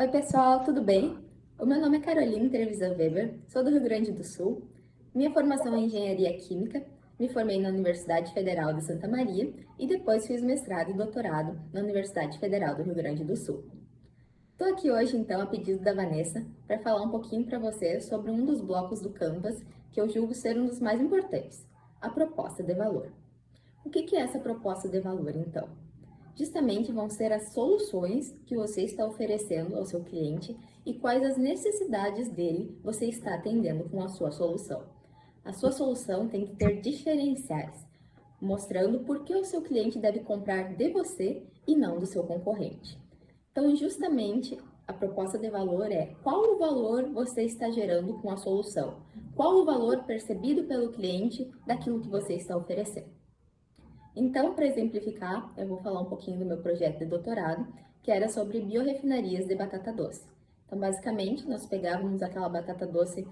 Speaker 6: Oi, pessoal, tudo bem? O meu nome é Caroline Trevisan Weber, sou do Rio Grande do Sul. Minha formação é em Engenharia Química, me formei na Universidade Federal de Santa Maria e depois fiz mestrado e doutorado na Universidade Federal do Rio Grande do Sul. Estou aqui hoje, então, a pedido da Vanessa, para falar um pouquinho para vocês sobre um dos blocos do Canvas que eu julgo ser um dos mais importantes, a proposta de valor. O que é essa proposta de valor, então? Justamente vão ser as soluções que você está oferecendo ao seu cliente e quais as necessidades dele você está atendendo com a sua solução. A sua solução tem que ter diferenciais, mostrando por que o seu cliente deve comprar de você e não do seu concorrente. Então, justamente, a proposta de valor é qual o valor você está gerando com a solução, qual o valor percebido pelo cliente daquilo que você está oferecendo. Então, para exemplificar, eu vou falar um pouquinho do meu projeto de doutorado, que era sobre biorefinarias de batata doce. Então, basicamente, nós pegávamos aquela batata doce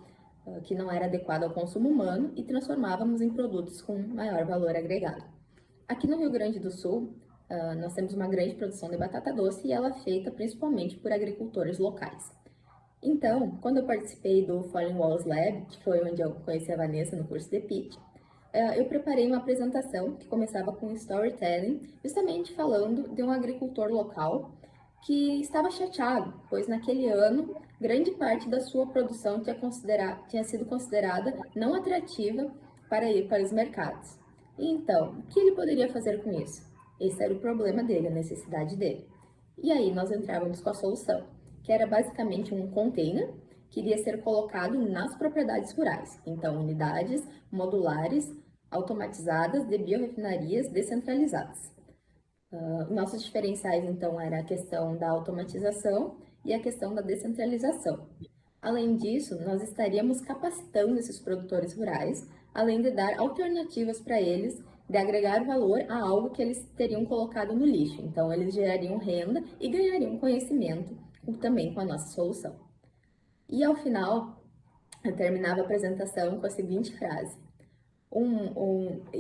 Speaker 6: que não era adequada ao consumo humano e transformávamos em produtos com maior valor agregado. Aqui no Rio Grande do Sul, nós temos uma grande produção de batata doce e ela é feita principalmente por agricultores locais. Então, quando eu participei do Falling Walls Lab, que foi onde eu conheci a Vanessa no curso de pitch, eu preparei uma apresentação que começava com storytelling, justamente falando de um agricultor local que estava chateado, pois naquele ano, grande parte da sua produção tinha sido considerada não atrativa para ir para os mercados. E então, o que ele poderia fazer com isso? Esse era o problema dele, a necessidade dele. E aí nós entrávamos com a solução, que era basicamente um container que iria ser colocado nas propriedades rurais. Então, unidades modulares, automatizadas de biorefinarias descentralizadas. Nossos diferenciais, então, era a questão da automatização e a questão da descentralização. Além disso, nós estaríamos capacitando esses produtores rurais, além de dar alternativas para eles de agregar valor a algo que eles teriam colocado no lixo. Então, eles gerariam renda e ganhariam conhecimento também com a nossa solução. E ao final, eu terminava a apresentação com a seguinte frase: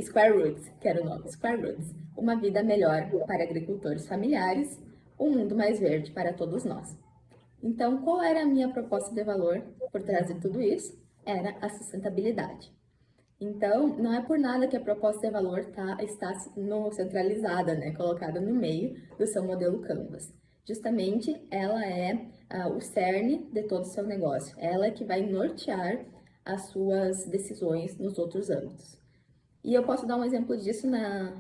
Speaker 6: Square Roots, que era o nome, Square Roots, uma vida melhor para agricultores familiares, um mundo mais verde para todos nós. Então, qual era a minha proposta de valor por trás de tudo isso? Era a sustentabilidade. Então, não é por nada que a proposta de valor está centralizada, né, colocada no meio do seu modelo Canvas. Justamente, ela é o cerne de todo o seu negócio. Ela é que vai nortear as suas decisões nos outros âmbitos. E eu posso dar um exemplo disso na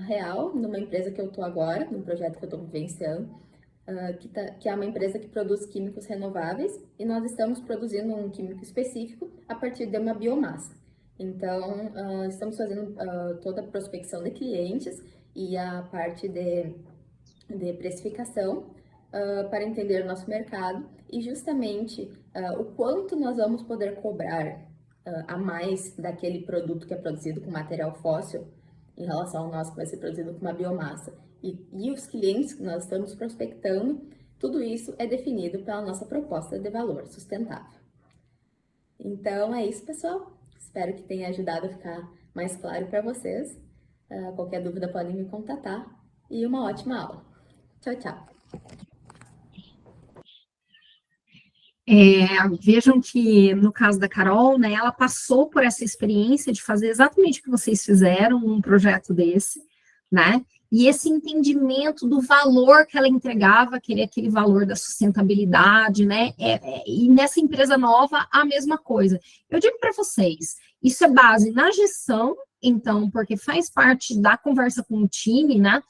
Speaker 6: real, numa empresa que eu estou agora, num projeto que eu estou vivenciando, que é uma empresa que produz químicos renováveis, e nós estamos produzindo um químico específico a partir de uma biomassa. Então, estamos fazendo toda a prospecção de clientes e a parte de precificação para entender o nosso mercado e justamente o quanto nós vamos poder cobrar a mais daquele produto que é produzido com material fóssil em relação ao nosso que vai ser produzido com uma biomassa. E os clientes que nós estamos prospectando, tudo isso é definido pela nossa proposta de valor sustentável. Então é isso, pessoal. Espero que tenha ajudado a ficar mais claro para vocês. Qualquer dúvida podem me contatar. E uma ótima aula. Tchau, tchau.
Speaker 3: Vejam que, no caso da Carol, né, ela passou por essa experiência de fazer exatamente o que vocês fizeram, um projeto desse, né, e esse entendimento do valor que ela entregava, aquele valor da sustentabilidade, né, e nessa empresa nova, a mesma coisa. Eu digo para vocês, isso é base na gestão, então, porque faz parte da conversa com o time, né,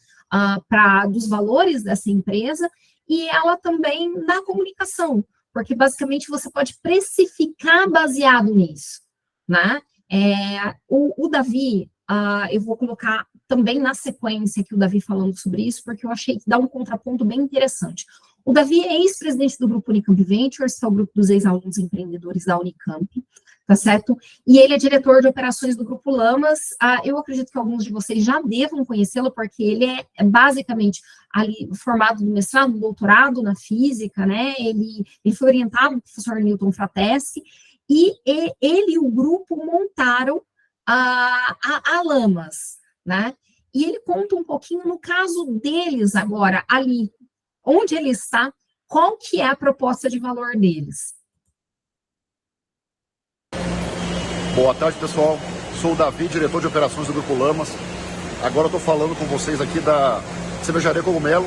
Speaker 3: dos valores dessa empresa, e ela também na comunicação, porque basicamente você pode precificar baseado nisso, né? O Davi, eu vou colocar também na sequência aqui o Davi falando sobre isso, porque eu achei que dá um contraponto bem interessante. O Davi é ex-presidente do grupo Unicamp Ventures, que é o grupo dos ex-alunos empreendedores da Unicamp, tá certo? E ele é diretor de operações do Grupo Lamas. Eu acredito que alguns de vocês já devam conhecê-lo, porque ele é basicamente ali formado no mestrado, no doutorado na física, né? Ele foi orientado pelo professor Newton Frateschi, e ele e o grupo montaram a Lamas, né? E ele conta um pouquinho no caso deles agora, ali, onde ele está, qual que é a proposta de valor deles.
Speaker 7: Boa tarde, pessoal. Sou o Davi, diretor de operações do Grupo Lamas. Agora eu estou falando com vocês aqui da Cervejaria Cogumelo.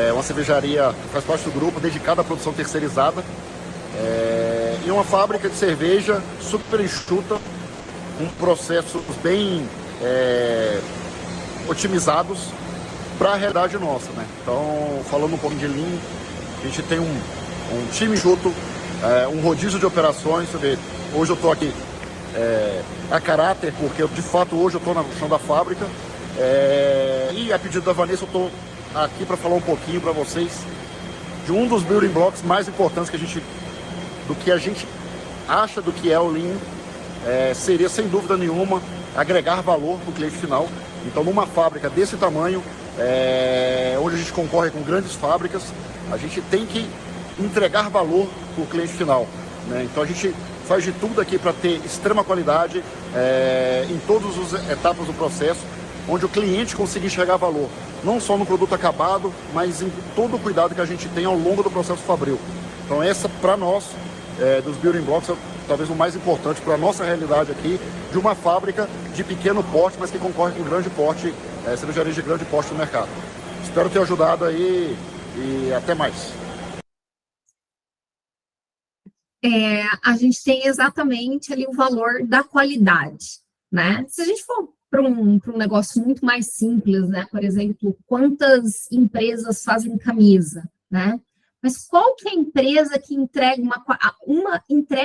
Speaker 7: É uma cervejaria que faz parte do grupo, dedicada à produção terceirizada. E uma fábrica de cerveja super enxuta, com processos bem otimizados para a realidade nossa, né? Então, falando um pouquinho de Lean, a gente tem um time enxuto, um rodízio de operações. Você vê, hoje eu estou aqui a caráter, porque de fato hoje eu estou na chão da fábrica, e a pedido da Vanessa eu estou aqui para falar um pouquinho para vocês de um dos building blocks mais importantes do que a gente acha do que é o Lean. Seria sem dúvida nenhuma agregar valor para o cliente final. Então, numa fábrica desse tamanho, onde a gente concorre com grandes fábricas, a gente tem que entregar valor para o cliente final, né? Então a gente faz de tudo aqui para ter extrema qualidade em todas as etapas do processo, onde o cliente consiga enxergar valor, não só no produto acabado, mas em todo o cuidado que a gente tem ao longo do processo fabril. Então essa, para nós, dos building blocks, é talvez o mais importante para a nossa realidade aqui, de uma fábrica de pequeno porte, mas que concorre com grande porte, cervejaria de grande porte no mercado. Espero ter ajudado aí e até mais.
Speaker 3: A gente tem exatamente ali o valor da qualidade, né? Se a gente for para um negócio muito mais simples, né? Por exemplo, quantas empresas fazem camisa, né? Mas qual que é a empresa que entrega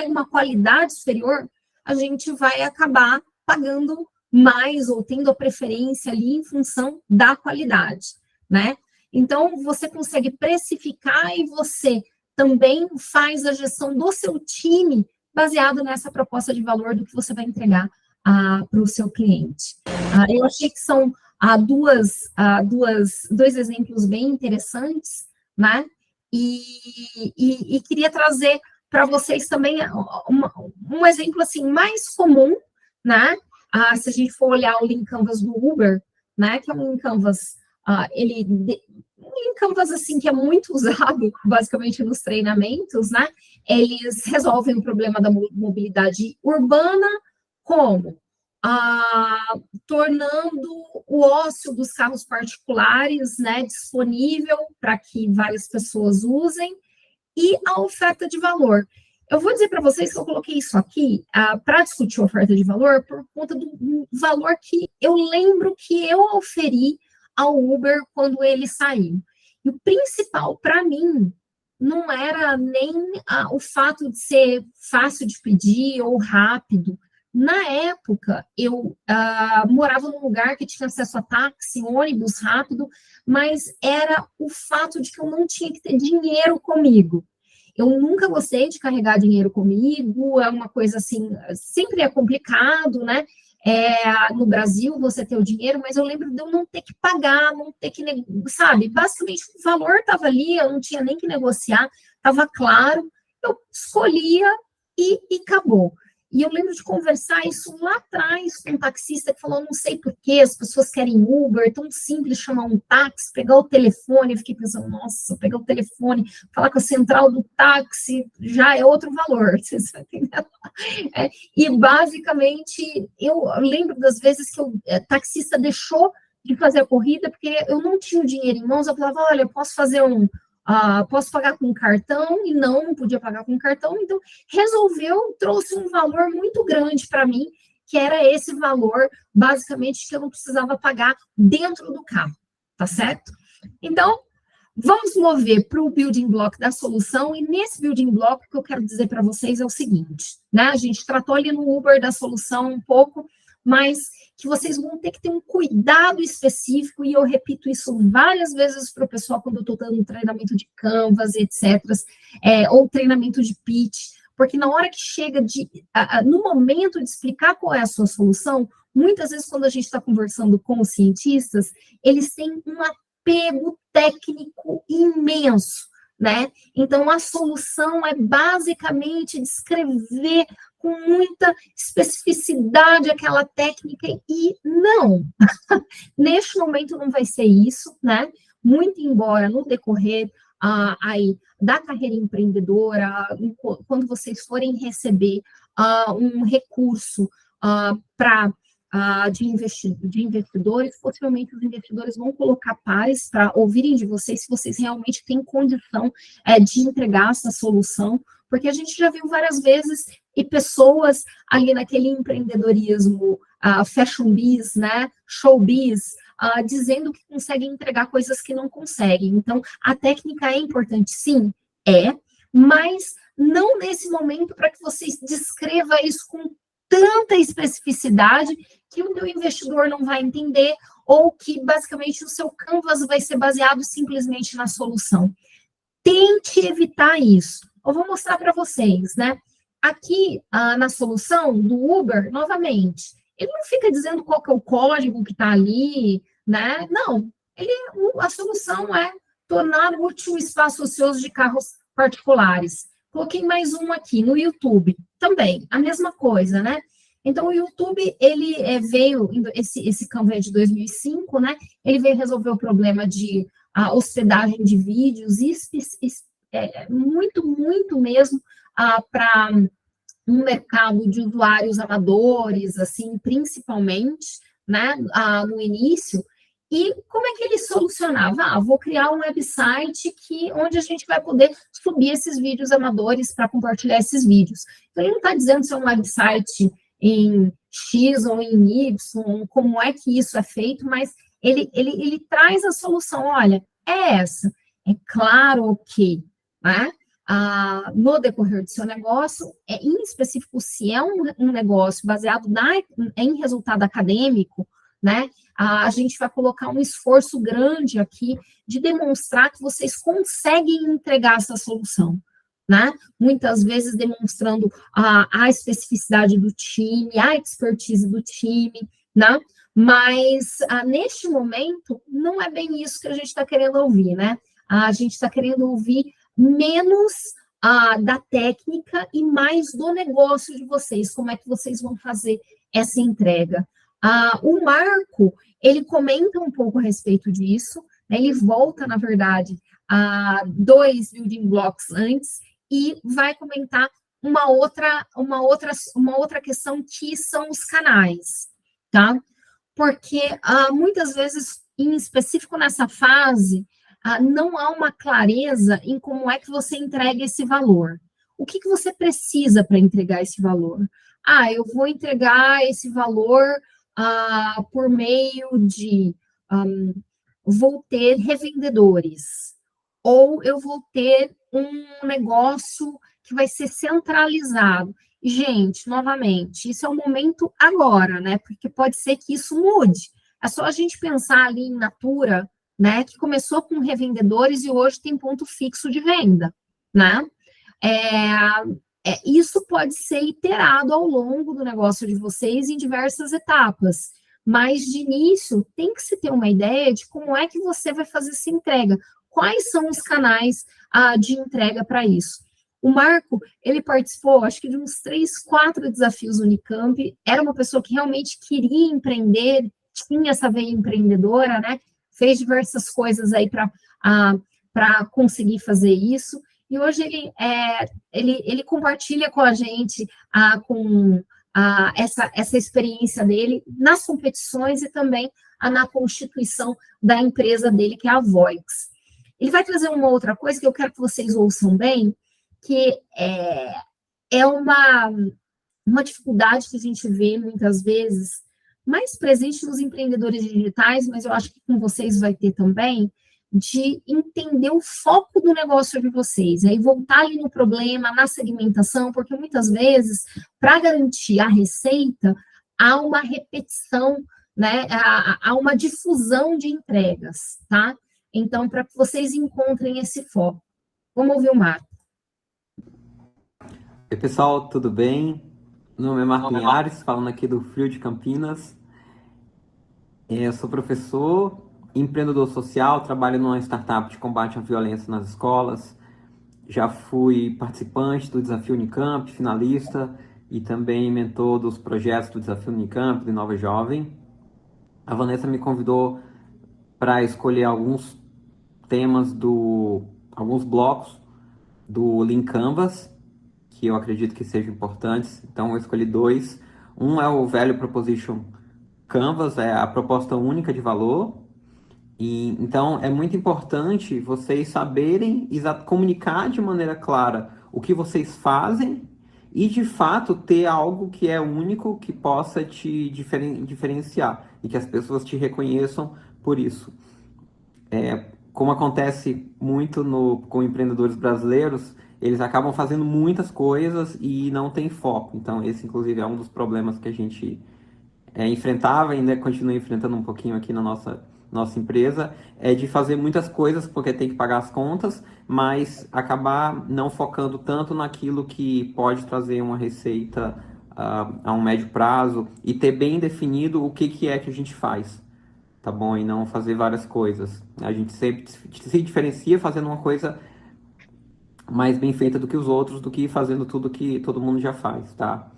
Speaker 3: uma qualidade superior? A gente vai acabar pagando mais ou tendo a preferência ali em função da qualidade, né? Então, você consegue precificar e você também faz a gestão do seu time baseado nessa proposta de valor do que você vai entregar para o seu cliente. Eu achei que são dois exemplos bem interessantes, né? E queria trazer para vocês também um exemplo assim mais comum, né? Se a gente for olhar o Lean Canvas do Uber, né? Que é um Lean Canvas, um Lean Canvas assim que é muito usado basicamente nos treinamentos, né? Eles resolvem o problema da mobilidade urbana como? Tornando o ócio dos carros particulares, né, disponível para que várias pessoas usem, e a oferta de valor. Eu vou dizer para vocês que eu coloquei isso aqui para discutir a oferta de valor por conta do valor que eu lembro que eu oferi ao Uber quando ele saiu. E o principal, para mim, não era nem o fato de ser fácil de pedir ou rápido, Na época, eu morava num lugar que tinha acesso a táxi, ônibus rápido, mas era o fato de que eu não tinha que ter dinheiro comigo. Eu nunca gostei de carregar dinheiro comigo, é uma coisa assim, sempre é complicado, né? No Brasil, você ter o dinheiro, mas eu lembro de eu não ter que pagar, não ter que, sabe? Basicamente, o valor estava ali, eu não tinha nem que negociar, estava claro, eu escolhia e acabou. E eu lembro de conversar isso lá atrás com um taxista que falou, não sei por que as pessoas querem Uber, é tão simples chamar um táxi, pegar o telefone. Eu fiquei pensando, nossa, pegar o telefone, falar com a central do táxi, já é outro valor, vocês entenderam? E basicamente, eu lembro das vezes que o taxista deixou de fazer a corrida, porque eu não tinha o dinheiro em mãos, eu falava, olha, eu posso fazer posso pagar com cartão, e não podia pagar com cartão, então trouxe um valor muito grande para mim, que era esse valor, basicamente, que eu não precisava pagar dentro do carro, tá certo? Então, vamos mover para o building block da solução, e nesse building block, o que eu quero dizer para vocês é o seguinte, né? A gente tratou ali no Uber da solução um pouco, mas que vocês vão ter que ter um cuidado específico, e eu repito isso várias vezes para o pessoal quando eu estou dando treinamento de Canvas, etc., ou treinamento de pitch, porque na hora que chega no momento de explicar qual é a sua solução, muitas vezes quando a gente está conversando com os cientistas, eles têm um apego técnico imenso, né? Então, a solução é basicamente descrever com muita especificidade aquela técnica, e não, neste momento não vai ser isso, né? Muito embora no decorrer aí da carreira empreendedora, quando vocês forem receber um recurso de investidores, possivelmente os investidores vão colocar pares para ouvirem de vocês se vocês realmente têm condição de entregar essa solução, porque a gente já viu várias vezes e pessoas ali naquele empreendedorismo fashion biz, né, showbiz, dizendo que conseguem entregar coisas que não conseguem. Então, a técnica é importante, sim, mas não nesse momento para que você descreva isso com tanta especificidade que o teu investidor não vai entender, ou que, basicamente, o seu Canvas vai ser baseado simplesmente na solução. Tente evitar isso. Eu vou mostrar para vocês, né? Aqui, na solução do Uber, novamente, ele não fica dizendo qual que é o código que está ali, né? Não, a solução é tornar útil o espaço ocioso de carros particulares. Coloquei mais um aqui, no YouTube, também, a mesma coisa, né? Então, o YouTube, ele veio, esse Canva é de 2005, né? Ele veio resolver o problema de hospedagem de vídeos, muito mesmo para um mercado de usuários amadores, assim, principalmente, né, no início. E como é que ele solucionava? Vou criar um website onde a gente vai poder subir esses vídeos amadores para compartilhar esses vídeos. Então, ele não está dizendo se é um website em X ou em Y, como é que isso é feito, mas ele traz a solução. Olha, é essa. É claro que, né, no decorrer do seu negócio, em específico, se é um negócio baseado em resultado acadêmico, né, a gente vai colocar um esforço grande aqui de demonstrar que vocês conseguem entregar essa solução, né? Muitas vezes demonstrando a especificidade do time, a expertise do time, né? Mas, neste momento, não é bem isso que a gente está querendo ouvir, né? A gente está querendo ouvir menos da técnica e mais do negócio de vocês, como é que vocês vão fazer essa entrega. O Marco, ele comenta um pouco a respeito disso, né? Ele volta, na verdade, a 2 building blocks antes e vai comentar uma outra questão, que são os canais, tá? Porque muitas vezes, em específico nessa fase, não há uma clareza em como é que você entrega esse valor. O que você precisa para entregar esse valor? Eu vou entregar esse valor por meio de vou ter revendedores, ou eu vou ter um negócio que vai ser centralizado. gente, novamente, isso é o momento agora, né? Porque pode ser que isso mude. É só a gente pensar ali em Natura, né? Que começou com revendedores e hoje tem ponto fixo de venda, né? Isso pode ser iterado ao longo do negócio de vocês em diversas etapas, mas de início tem que se ter uma ideia de como é que você vai fazer essa entrega, quais são os canais de entrega para isso. O Marco, ele participou, acho que de uns 3, 4 desafios Unicamp, era uma pessoa que realmente queria empreender, tinha essa veia empreendedora, né? Fez diversas coisas aí para conseguir fazer isso, e hoje ele compartilha com a gente essa experiência dele nas competições e também na constituição da empresa dele, que é a Voix. Ele vai trazer uma outra coisa que eu quero que vocês ouçam bem, que é uma dificuldade que a gente vê muitas vezes, mais presente nos empreendedores digitais, mas eu acho que com vocês vai ter também, de entender o foco do negócio de vocês, aí voltar ali no problema, na segmentação, porque muitas vezes, para garantir a receita, há uma repetição, né, há uma difusão de entregas, tá? Então, para que vocês encontrem esse foco. Vamos ouvir o Marco.
Speaker 8: Oi, pessoal, tudo bem? Meu nome é Marco Linhares, falando aqui do Frio de Campinas. Eu sou professor, empreendedor social, trabalho numa startup de combate à violência nas escolas. Já fui participante do Desafio Unicamp, finalista, e também mentor dos projetos do Desafio Unicamp, do Inova Jovem. A Vanessa me convidou para escolher alguns temas alguns blocos do Lean Canvas, que eu acredito que sejam importantes. Então, eu escolhi 2. Um é o Value Proposition Canvas, é a proposta única de valor. E, então, é muito importante vocês saberem comunicar de maneira clara o que vocês fazem e, de fato, ter algo que é único, que possa te diferenciar e que as pessoas te reconheçam por isso. Como acontece muito com empreendedores brasileiros, eles acabam fazendo muitas coisas e não tem foco. Então, esse, inclusive, é um dos problemas que a gente enfrentava e ainda continua enfrentando um pouquinho aqui na nossa empresa, é de fazer muitas coisas porque tem que pagar as contas, mas acabar não focando tanto naquilo que pode trazer uma receita a um médio prazo e ter bem definido o que é que a gente faz, tá bom? E não fazer várias coisas. A gente sempre se diferencia fazendo uma coisa mais bem feita do que os outros, do que fazendo tudo que todo mundo já faz, tá?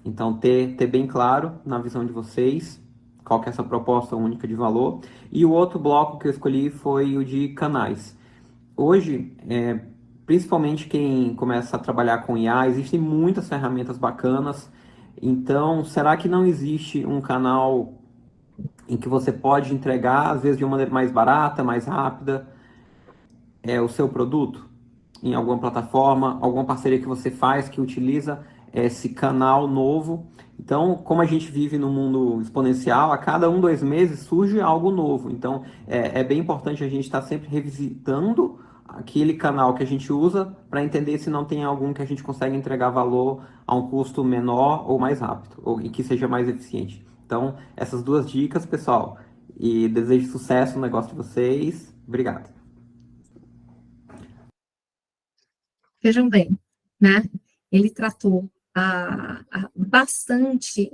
Speaker 8: Então, ter bem claro na visão de vocês qual que é essa proposta única de valor. E o outro bloco que eu escolhi foi o de canais. Hoje, principalmente quem começa a trabalhar com IA, existem muitas ferramentas bacanas. Então, será que não existe um canal em que você pode entregar, às vezes de uma maneira mais barata, mais rápida, o seu produto? Em alguma plataforma, alguma parceria que você faz, que utiliza esse canal novo. Então, como a gente vive no mundo exponencial, a cada 1, 2 meses surge algo novo. Então, é bem importante a gente estar sempre revisitando aquele canal que a gente usa para entender se não tem algum que a gente consegue entregar valor a um custo menor ou mais rápido, e que seja mais eficiente. Então, essas 2 dicas, pessoal. E desejo sucesso no negócio de vocês. Obrigado.
Speaker 3: Vejam bem, né? Ele tratou bastante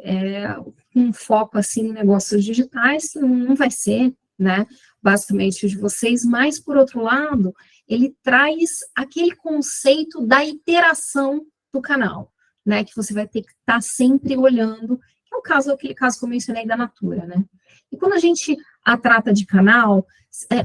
Speaker 3: um foco assim em negócios digitais, que não vai ser, né, basicamente de vocês, mas por outro lado, ele traz aquele conceito da iteração do canal, né, que você vai ter que estar sempre olhando, que é aquele caso que eu mencionei da Natura, né? E quando a gente trata de canal,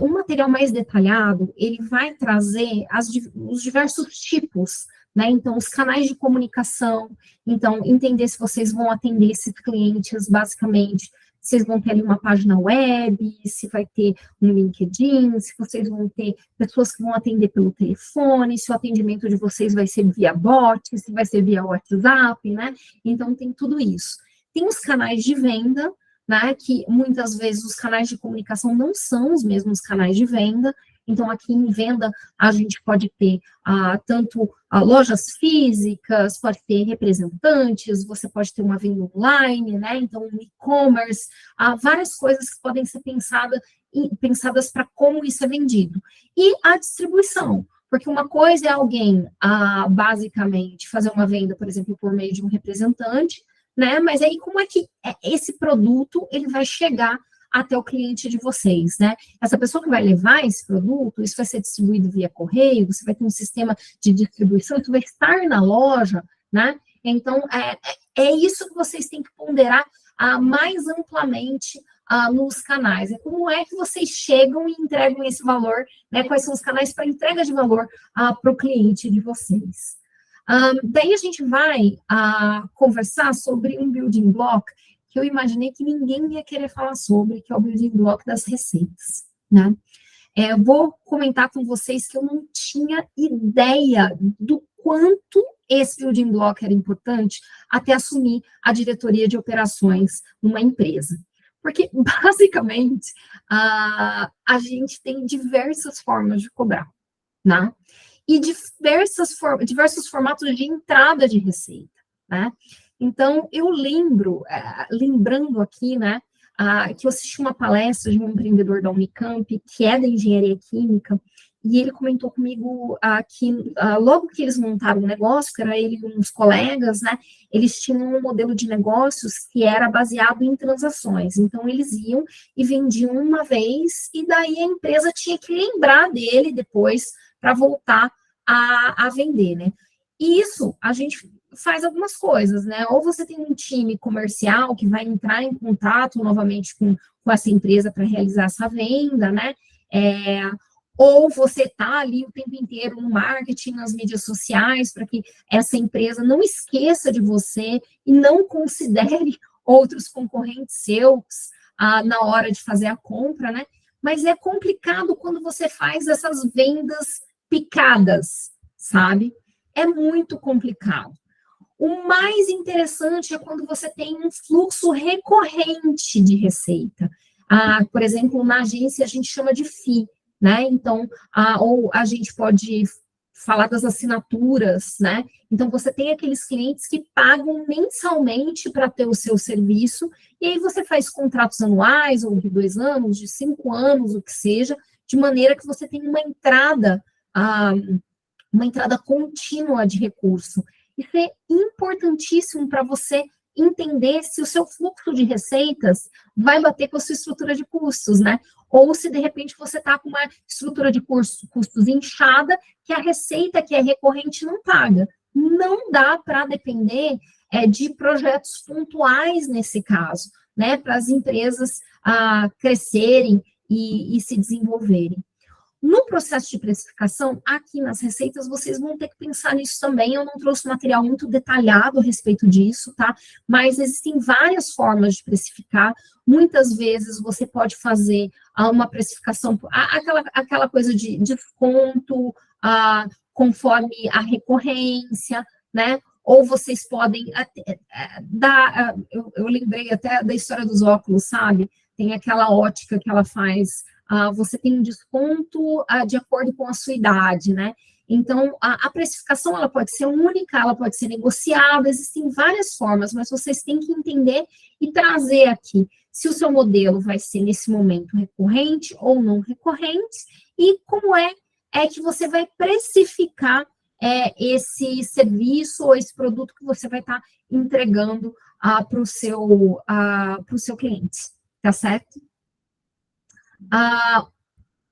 Speaker 3: um material mais detalhado, ele vai trazer os diversos tipos, né? Então, os canais de comunicação, então, entender se vocês vão atender esses clientes, basicamente, vocês vão ter ali uma página web, se vai ter um LinkedIn, se vocês vão ter pessoas que vão atender pelo telefone, se o atendimento de vocês vai ser via bot, se vai ser via WhatsApp, né? Então, tem tudo isso. Tem os canais de venda, né, que muitas vezes os canais de comunicação não são os mesmos canais de venda, Então, aqui em venda, a gente pode ter tanto lojas físicas, pode ter representantes, você pode ter uma venda online, né? Então, um e-commerce, várias coisas que podem ser pensadas para como isso é vendido. E a distribuição, porque uma coisa é alguém, basicamente, fazer uma venda, por exemplo, por meio de um representante, né? Mas aí, como é que esse produto ele vai chegar até o cliente de vocês, né? Essa pessoa que vai levar esse produto, isso vai ser distribuído via correio, você vai ter um sistema de distribuição, isso vai estar na loja, né? Então, é isso que vocês têm que ponderar mais amplamente nos canais. É como é que vocês chegam e entregam esse valor, né? Quais são os canais para entrega de valor para o cliente de vocês. Daí a gente vai conversar sobre um building block que eu imaginei que ninguém ia querer falar sobre, que é o building block das receitas, né? Eu vou comentar com vocês que eu não tinha ideia do quanto esse building block era importante até assumir a diretoria de operações numa empresa. Porque, basicamente, a gente tem diversas formas de cobrar, né? E diversos formatos de entrada de receita, né? Então, eu lembrando aqui, né, que eu assisti uma palestra de um empreendedor da Unicamp, que é da engenharia química, e ele comentou comigo que logo que eles montaram o negócio, que era ele e uns colegas, né, eles tinham um modelo de negócios que era baseado em transações. Então, eles iam e vendiam uma vez, e daí a empresa tinha que lembrar dele depois para voltar a vender, né? E isso, a gente faz algumas coisas, né? Ou você tem um time comercial que vai entrar em contato novamente com essa empresa para realizar essa venda, né? Ou você está ali o tempo inteiro no marketing, nas mídias sociais, para que essa empresa não esqueça de você e não considere outros concorrentes seus na hora de fazer a compra, né? Mas é complicado quando você faz essas vendas picadas, sabe? É muito complicado. O mais interessante é quando você tem um fluxo recorrente de receita. Por exemplo, na agência a gente chama de FII, né? Então, ou a gente pode falar das assinaturas, né? Então, você tem aqueles clientes que pagam mensalmente para ter o seu serviço, e aí você faz contratos anuais, ou de 2 anos, de 5 anos, o que seja, de maneira que você tem uma entrada contínua de recurso. Isso é importantíssimo para você entender se o seu fluxo de receitas vai bater com a sua estrutura de custos, né? Ou se, de repente, você está com uma estrutura de custos inchada, que a receita que é recorrente não paga. Não dá para depender de projetos pontuais nesse caso, né? Para as empresas crescerem e se desenvolverem. No processo de precificação, aqui nas receitas, vocês vão ter que pensar nisso também. Eu não trouxe material muito detalhado a respeito disso, tá? Mas existem várias formas de precificar. Muitas vezes você pode fazer uma precificação, aquela coisa de desconto, conforme a recorrência, né? Ou vocês podem dar. Eu lembrei até da história dos óculos, sabe? Tem aquela ótica que ela faz. Você tem um desconto de acordo com a sua idade, né? Então, a precificação, ela pode ser única, ela pode ser negociada, existem várias formas, mas vocês têm que entender e trazer aqui se o seu modelo vai ser, nesse momento, recorrente ou não recorrente, e como é que você vai precificar esse serviço ou esse produto que você vai estar entregando para o seu cliente, tá certo?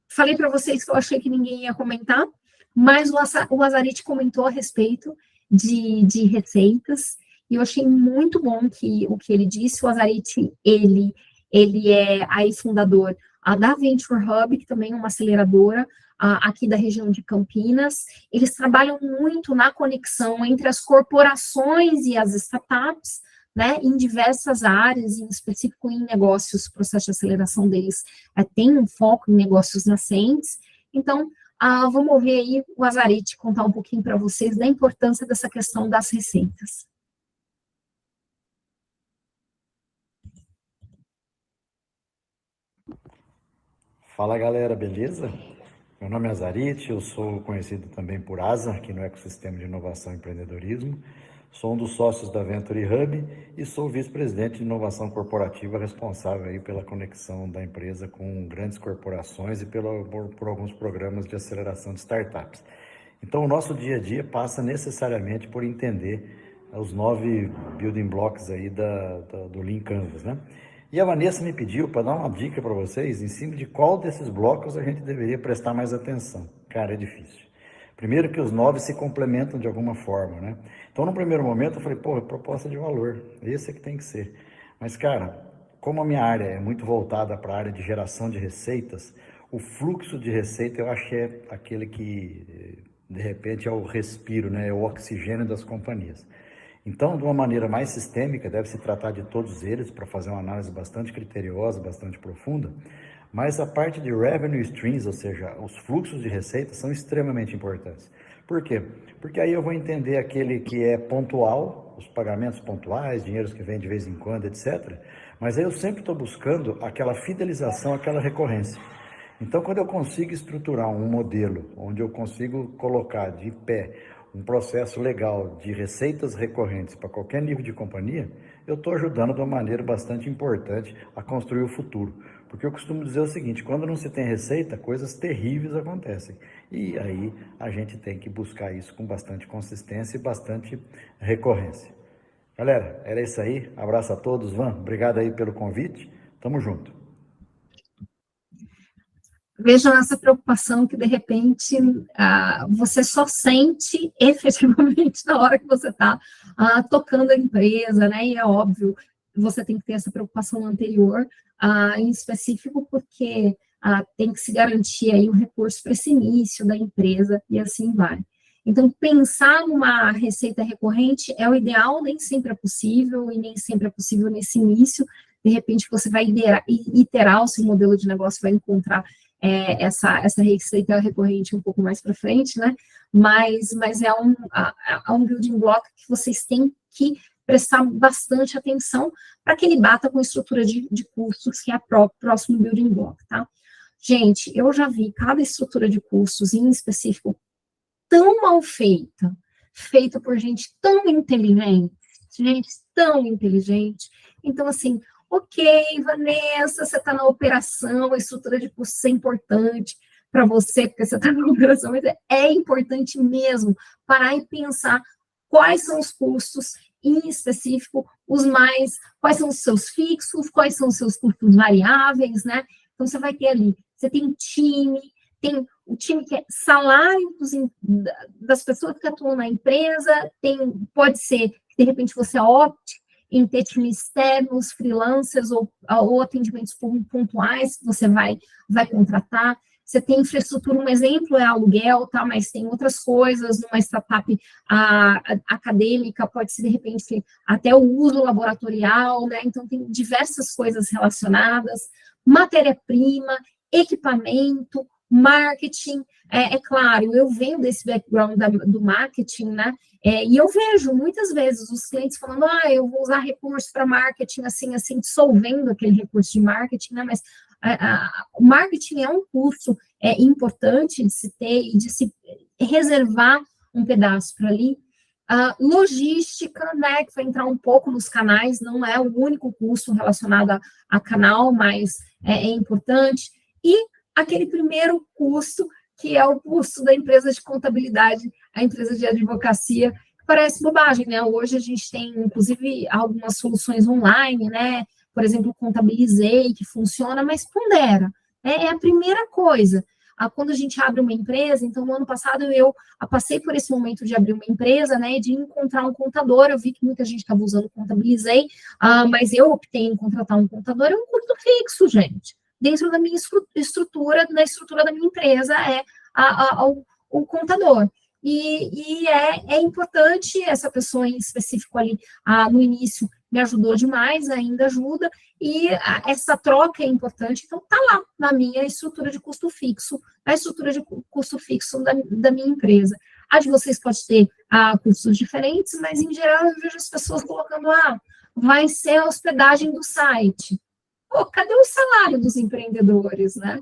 Speaker 3: Falei para vocês que eu achei que ninguém ia comentar, mas o Azarite comentou a respeito de receitas, e eu achei muito bom o que ele disse. O Azarite, ele é aí fundador da Venture Hub, que também é uma aceleradora aqui da região de Campinas. Eles trabalham muito na conexão entre as corporações e as startups, né, em diversas áreas, em específico em negócios. O processo de aceleração deles tem um foco em negócios nascentes. Então, vamos ouvir aí o Azarite contar um pouquinho para vocês da importância dessa questão das receitas.
Speaker 9: Fala, galera, beleza? Meu nome é Azarit, eu sou conhecido também por ASA, aqui no ecossistema de inovação e empreendedorismo. Sou um dos sócios da Venture Hub e sou vice-presidente de inovação corporativa, responsável aí pela conexão da empresa com grandes corporações e por alguns programas de aceleração de startups. Então, o nosso dia a dia passa necessariamente por entender os 9 building blocks aí do Lean Canvas, né? E a Vanessa me pediu para dar uma dica para vocês em cima de qual desses blocos a gente deveria prestar mais atenção. Cara, é difícil. Primeiro que os 9 se complementam de alguma forma, né? Então, no primeiro momento, eu falei, pô, proposta de valor, esse é que tem que ser. Mas, cara, como a minha área é muito voltada para a área de geração de receitas, o fluxo de receita eu acho que é aquele que, de repente, é o respiro, né? É o oxigênio das companhias. Então, de uma maneira mais sistêmica, deve se tratar de todos eles para fazer uma análise bastante criteriosa, bastante profunda, mas a parte de revenue streams, ou seja, os fluxos de receita, são extremamente importantes. Por quê? Porque aí eu vou entender aquele que é pontual, os pagamentos pontuais, dinheiros que vêm de vez em quando, etc. Mas aí eu sempre estou buscando aquela fidelização, aquela recorrência. Então, quando eu consigo estruturar um modelo onde eu consigo colocar de pé um processo legal de receitas recorrentes para qualquer nível de companhia, eu estou ajudando de uma maneira bastante importante a construir o futuro. Porque eu costumo dizer o seguinte, quando não se tem receita, coisas terríveis acontecem. E aí a gente tem que buscar isso com bastante consistência e bastante recorrência. Galera, era isso aí. Abraço a todos. Van, obrigado aí pelo convite. Tamo junto.
Speaker 3: Vejam essa preocupação que, de repente, você só sente efetivamente na hora que você está tocando a empresa, né? E é óbvio, você tem que ter essa preocupação anterior, em específico, porque tem que se garantir aí um recurso para esse início da empresa e assim vai. Então, pensar numa receita recorrente é o ideal, nem sempre é possível, e nem sempre é possível nesse início. De repente, você vai iterar o seu modelo de negócio, vai encontrar essa receita recorrente um pouco mais para frente, né? Mas é um building block que vocês têm que prestar bastante atenção para que ele bata com a estrutura de custos, que é o próximo building block, tá? Gente, eu já vi cada estrutura de custos em específico tão mal feita por gente tão inteligente, então, assim, ok, Vanessa, você está na operação, a estrutura de custos é importante para você, porque você está na operação, mas é importante mesmo parar e pensar quais são os custos, em específico, quais são os seus fixos, quais são os seus custos variáveis, né? Então, você vai ter ali, você tem um time, tem o time que é salário das pessoas que atuam na empresa, pode ser que, de repente, você opte em ter times externos, freelancers ou atendimentos pontuais que você vai contratar. Você tem infraestrutura, um exemplo é aluguel, tá? Mas tem outras coisas, numa startup acadêmica, pode ser, de repente, até o uso laboratorial, né? Então, tem diversas coisas relacionadas, matéria-prima, equipamento, marketing, é claro, eu venho desse background do marketing, né, e eu vejo muitas vezes os clientes falando, eu vou usar recurso para marketing, assim, dissolvendo aquele recurso de marketing, né, mas o marketing é um curso importante de se ter e de se reservar um pedaço para ali. Logística, né, que vai entrar um pouco nos canais, não é o único custo relacionado a canal, mas é importante, e aquele primeiro custo, que é o custo da empresa de contabilidade, a empresa de advocacia, que parece bobagem, né? Hoje a gente tem, inclusive, algumas soluções online, né? Por exemplo, o Contabilizei, que funciona, mas pondera. É a primeira coisa. Quando a gente abre uma empresa, então, no ano passado, eu passei por esse momento de abrir uma empresa, né? De encontrar um contador, eu vi que muita gente estava usando o Contabilizei, mas eu optei em contratar um contador, é um custo fixo, gente. Dentro da minha estrutura, na estrutura da minha empresa, o contador. E é importante, essa pessoa em específico ali, no início, me ajudou demais, ainda ajuda, e essa troca é importante, então está lá na minha estrutura de custo fixo, a estrutura de custo fixo da minha empresa. A de vocês pode ter custos diferentes, mas, em geral, eu vejo as pessoas colocando, vai ser a hospedagem do site. Pô, cadê o salário dos empreendedores, né?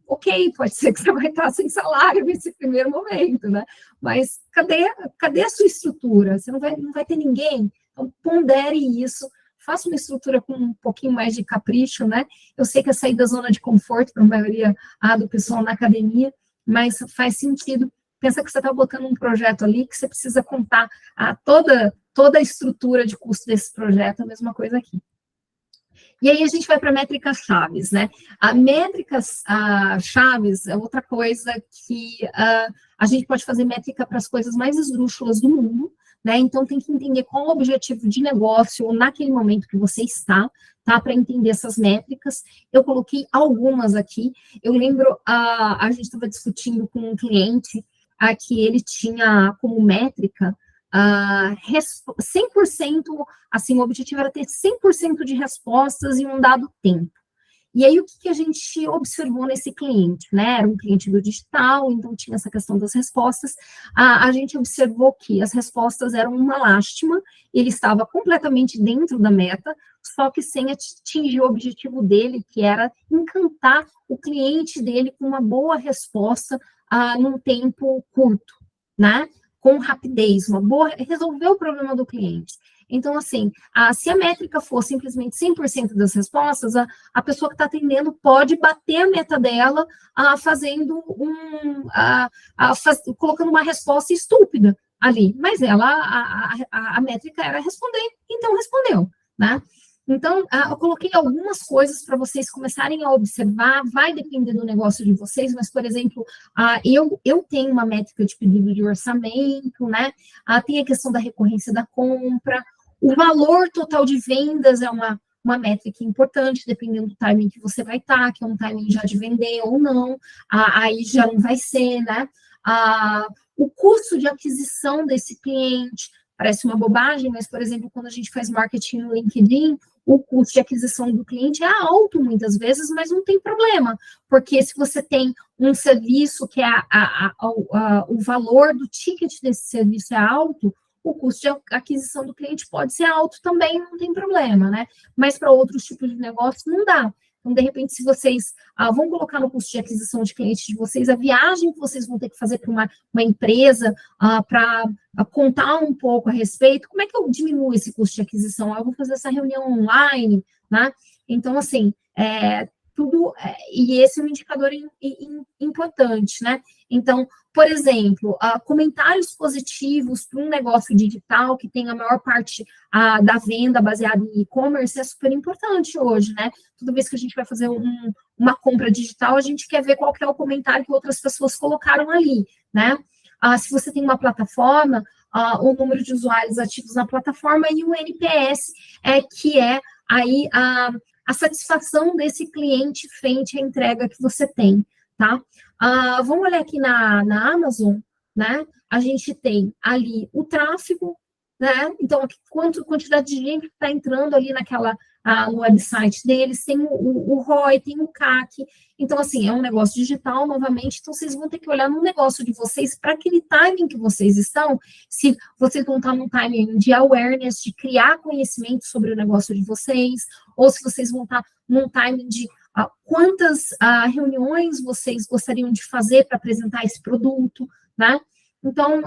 Speaker 3: ok, pode ser que você vai estar sem salário nesse primeiro momento, né? Mas cadê a sua estrutura? Você não vai ter ninguém. Então, pondere isso, faça uma estrutura com um pouquinho mais de capricho, né? Eu sei que é sair da zona de conforto para a maioria do pessoal na academia, mas faz sentido. Pensa que você está botando um projeto ali que você precisa contar toda a estrutura de custo desse projeto, a mesma coisa aqui. E aí a gente vai para métricas chaves, né? A métricas chaves é outra coisa que a gente pode fazer métrica para as coisas mais esdrúxulas do mundo, né? Então tem que entender qual o objetivo de negócio naquele momento que você está, tá? Para entender essas métricas. Eu coloquei algumas aqui. Eu lembro, a gente estava discutindo com um cliente que ele tinha como métrica 100%, assim, o objetivo era ter 100% de respostas em um dado tempo. E aí, o que a gente observou nesse cliente, né? Era um cliente do digital, então tinha essa questão das respostas. A gente observou que as respostas eram uma lástima, ele estava completamente dentro da meta, só que sem atingir o objetivo dele, que era encantar o cliente dele com uma boa resposta num tempo curto, né? Com rapidez, resolver o problema do cliente. Então, assim, se a métrica for simplesmente 100% das respostas, a pessoa que está atendendo pode bater a meta dela fazendo colocando uma resposta estúpida ali, mas a métrica era responder, então respondeu, né? Então, eu coloquei algumas coisas para vocês começarem a observar, vai depender do negócio de vocês, mas, por exemplo, eu tenho uma métrica de pedido de orçamento, né? Tem a questão da recorrência da compra, o valor total de vendas é uma métrica importante, dependendo do timing que você vai estar, que é um timing já de vender ou não, aí já não vai ser, né? O custo de aquisição desse cliente, parece uma bobagem, mas, por exemplo, quando a gente faz marketing no LinkedIn, o custo de aquisição do cliente é alto muitas vezes, mas não tem problema, porque se você tem um serviço que o valor do ticket desse serviço é alto, o custo de aquisição do cliente pode ser alto também, não tem problema, né? Mas para outros tipos de negócio não dá. Então, de repente, se vocês vão colocar no custo de aquisição de clientes de vocês, a viagem que vocês vão ter que fazer para uma empresa para contar um pouco a respeito, como é que eu diminuo esse custo de aquisição? Eu vou fazer essa reunião online, né? Então, assim, e esse é um indicador importante, né? Então, por exemplo, comentários positivos para um negócio digital que tem a maior parte da venda baseada em e-commerce é super importante hoje, né? Toda vez que a gente vai fazer uma compra digital, a gente quer ver qual que é o comentário que outras pessoas colocaram ali, né? Se você tem uma plataforma, o número de usuários ativos na plataforma e o NPS, que é aí a satisfação desse cliente frente à entrega que você tem, tá? Vamos olhar aqui na Amazon, né? A gente tem ali o tráfego, né? Então, quantidade de gente que está entrando ali no website deles, tem o ROI, tem o CAC. Então, assim, é um negócio digital, novamente, então vocês vão ter que olhar no negócio de vocês, para aquele timing que vocês estão, se vocês vão estar num timing de awareness, de criar conhecimento sobre o negócio de vocês, ou se vocês vão estar num timing de quantas reuniões vocês gostariam de fazer para apresentar esse produto, né? Então,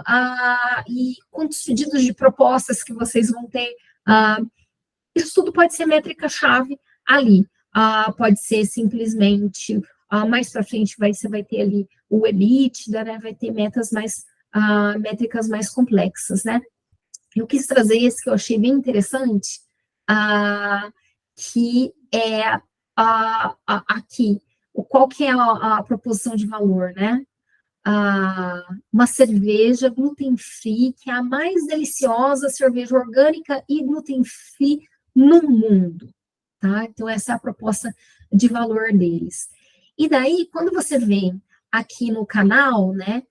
Speaker 3: e quantos pedidos de propostas que vocês vão ter, isso tudo pode ser métrica-chave ali. Pode ser simplesmente, mais para frente você vai ter ali o EBITDA, né? Vai ter métricas mais complexas, né? Eu quis trazer esse que eu achei bem interessante, que é aqui, qual que é a proposição de valor, né? Uma cerveja gluten-free, que é a mais deliciosa cerveja orgânica e gluten-free no mundo, tá? Então, essa é a proposta de valor deles. E daí, quando você vem aqui no canal, né,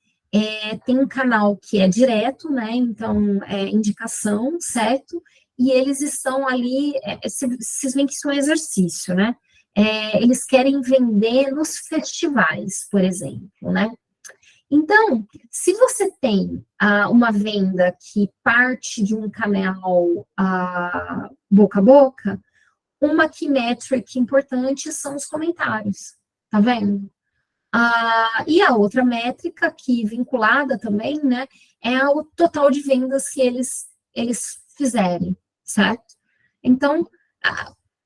Speaker 3: tem um canal que é direto, né, então, indicação, certo? E eles estão ali, vocês veem que isso é um exercício, né? Eles querem vender nos festivais, por exemplo, né? Então, se você tem uma venda que parte de um canal boca a boca, uma key metric importante são os comentários, tá vendo? E a outra métrica que vinculada também, né, é o total de vendas que eles fizerem, certo? Então,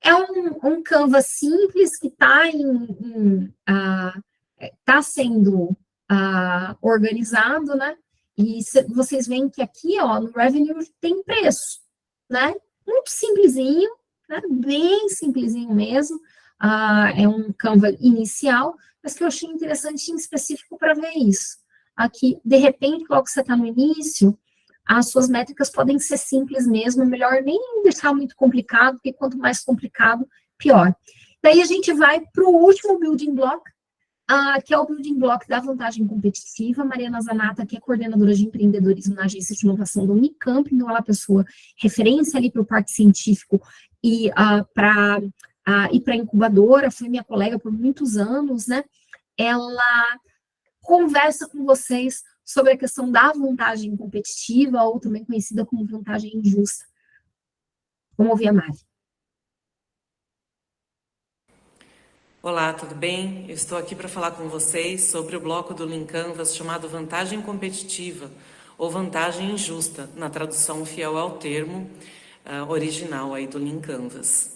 Speaker 3: é um Canvas simples que está sendo organizado, né? E vocês veem que aqui, ó, no Revenue tem preço, né? Muito simplesinho, né? Bem simplesinho mesmo. É um Canva inicial, mas que eu achei interessante em específico para ver isso. Aqui, de repente, logo que você está no início, as suas métricas podem ser simples mesmo, melhor nem deixar muito complicado, porque quanto mais complicado, pior. Daí a gente vai para o último building block, que é o building block da vantagem competitiva. Mariana Zanata, que é coordenadora de empreendedorismo na agência de inovação do Unicamp, então ela é a pessoa referência ali para o parque científico e para a incubadora, foi minha colega por muitos anos, né? Ela conversa com vocês sobre a questão da vantagem competitiva, ou também conhecida como vantagem injusta. Vamos ouvir a Mari.
Speaker 10: Olá, tudo bem? Eu estou aqui para falar com vocês sobre o bloco do Lean Canvas chamado vantagem competitiva ou vantagem injusta, na tradução fiel ao termo original aí do Lean Canvas.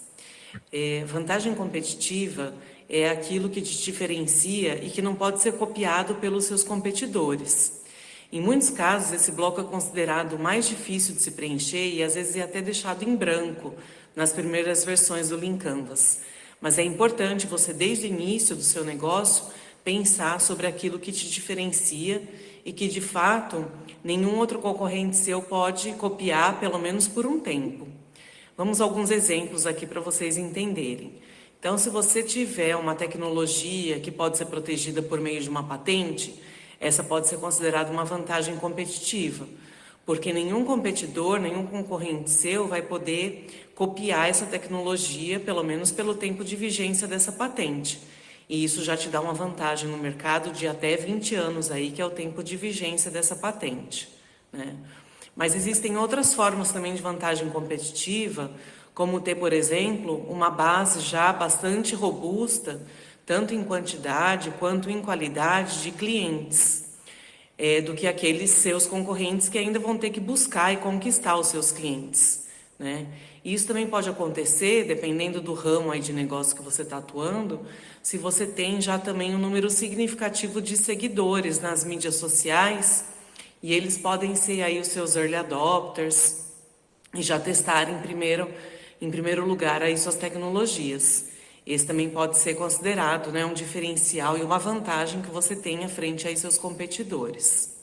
Speaker 10: Vantagem competitiva é aquilo que te diferencia e que não pode ser copiado pelos seus competidores. Em muitos casos, esse bloco é considerado o mais difícil de se preencher e às vezes é até deixado em branco nas primeiras versões do Lean Canvas. Mas é importante você, desde o início do seu negócio, pensar sobre aquilo que te diferencia e que, de fato, nenhum outro concorrente seu pode copiar, pelo menos por um tempo. Vamos a alguns exemplos aqui para vocês entenderem. Então, se você tiver uma tecnologia que pode ser protegida por meio de uma patente, essa pode ser considerada uma vantagem competitiva, porque nenhum competidor, nenhum concorrente seu vai poder copiar essa tecnologia, pelo menos pelo tempo de vigência dessa patente. E isso já te dá uma vantagem no mercado de até 20 anos aí, que é o tempo de vigência dessa patente, né? Mas existem outras formas também de vantagem competitiva, como ter, por exemplo, uma base já bastante robusta, tanto em quantidade quanto em qualidade de clientes, do que aqueles seus concorrentes que ainda vão ter que buscar e conquistar os seus clientes, né? E isso também pode acontecer, dependendo do ramo aí de negócio que você está atuando, se você tem já também um número significativo de seguidores nas mídias sociais, e eles podem ser aí os seus early adopters e já testarem em primeiro lugar aí suas tecnologias. Esse também pode ser considerado, né, um diferencial e uma vantagem que você tem à frente aí seus competidores.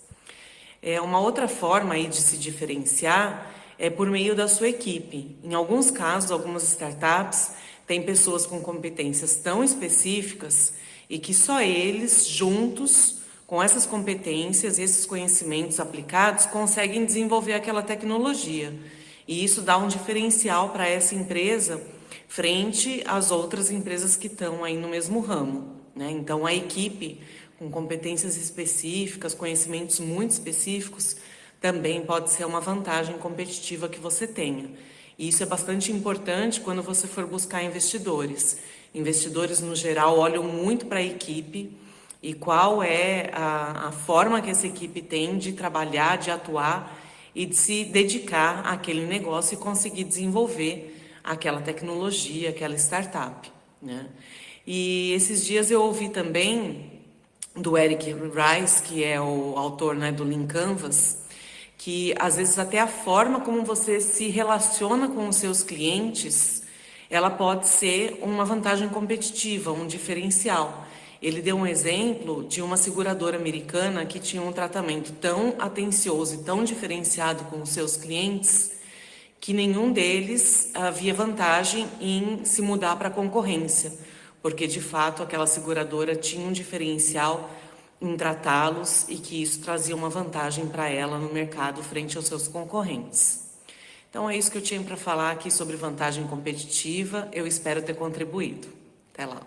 Speaker 10: Uma outra forma aí de se diferenciar é por meio da sua equipe. Em alguns casos, algumas startups têm pessoas com competências tão específicas e que só eles, juntos, com essas competências, esses conhecimentos aplicados, conseguem desenvolver aquela tecnologia. E isso dá um diferencial para essa empresa frente às outras empresas que estão aí no mesmo ramo, né? Então, a equipe com competências específicas, conhecimentos muito específicos, também pode ser uma vantagem competitiva que você tenha. E isso é bastante importante quando você for buscar investidores. Investidores, no geral, olham muito para a equipe e qual é a forma que essa equipe tem de trabalhar, de atuar e de se dedicar àquele negócio e conseguir desenvolver aquela tecnologia, aquela startup, né? E esses dias eu ouvi também do Eric Rice, que é o autor, né, do Lean Canvas, que às vezes até a forma como você se relaciona com os seus clientes, ela pode ser uma vantagem competitiva, um diferencial. Ele deu um exemplo de uma seguradora americana que tinha um tratamento tão atencioso e tão diferenciado com os seus clientes que nenhum deles havia vantagem em se mudar para a concorrência, porque de fato aquela seguradora tinha um diferencial em tratá-los e que isso trazia uma vantagem para ela no mercado frente aos seus concorrentes. Então é isso que eu tinha para falar aqui sobre vantagem competitiva. Eu espero ter contribuído. Até lá.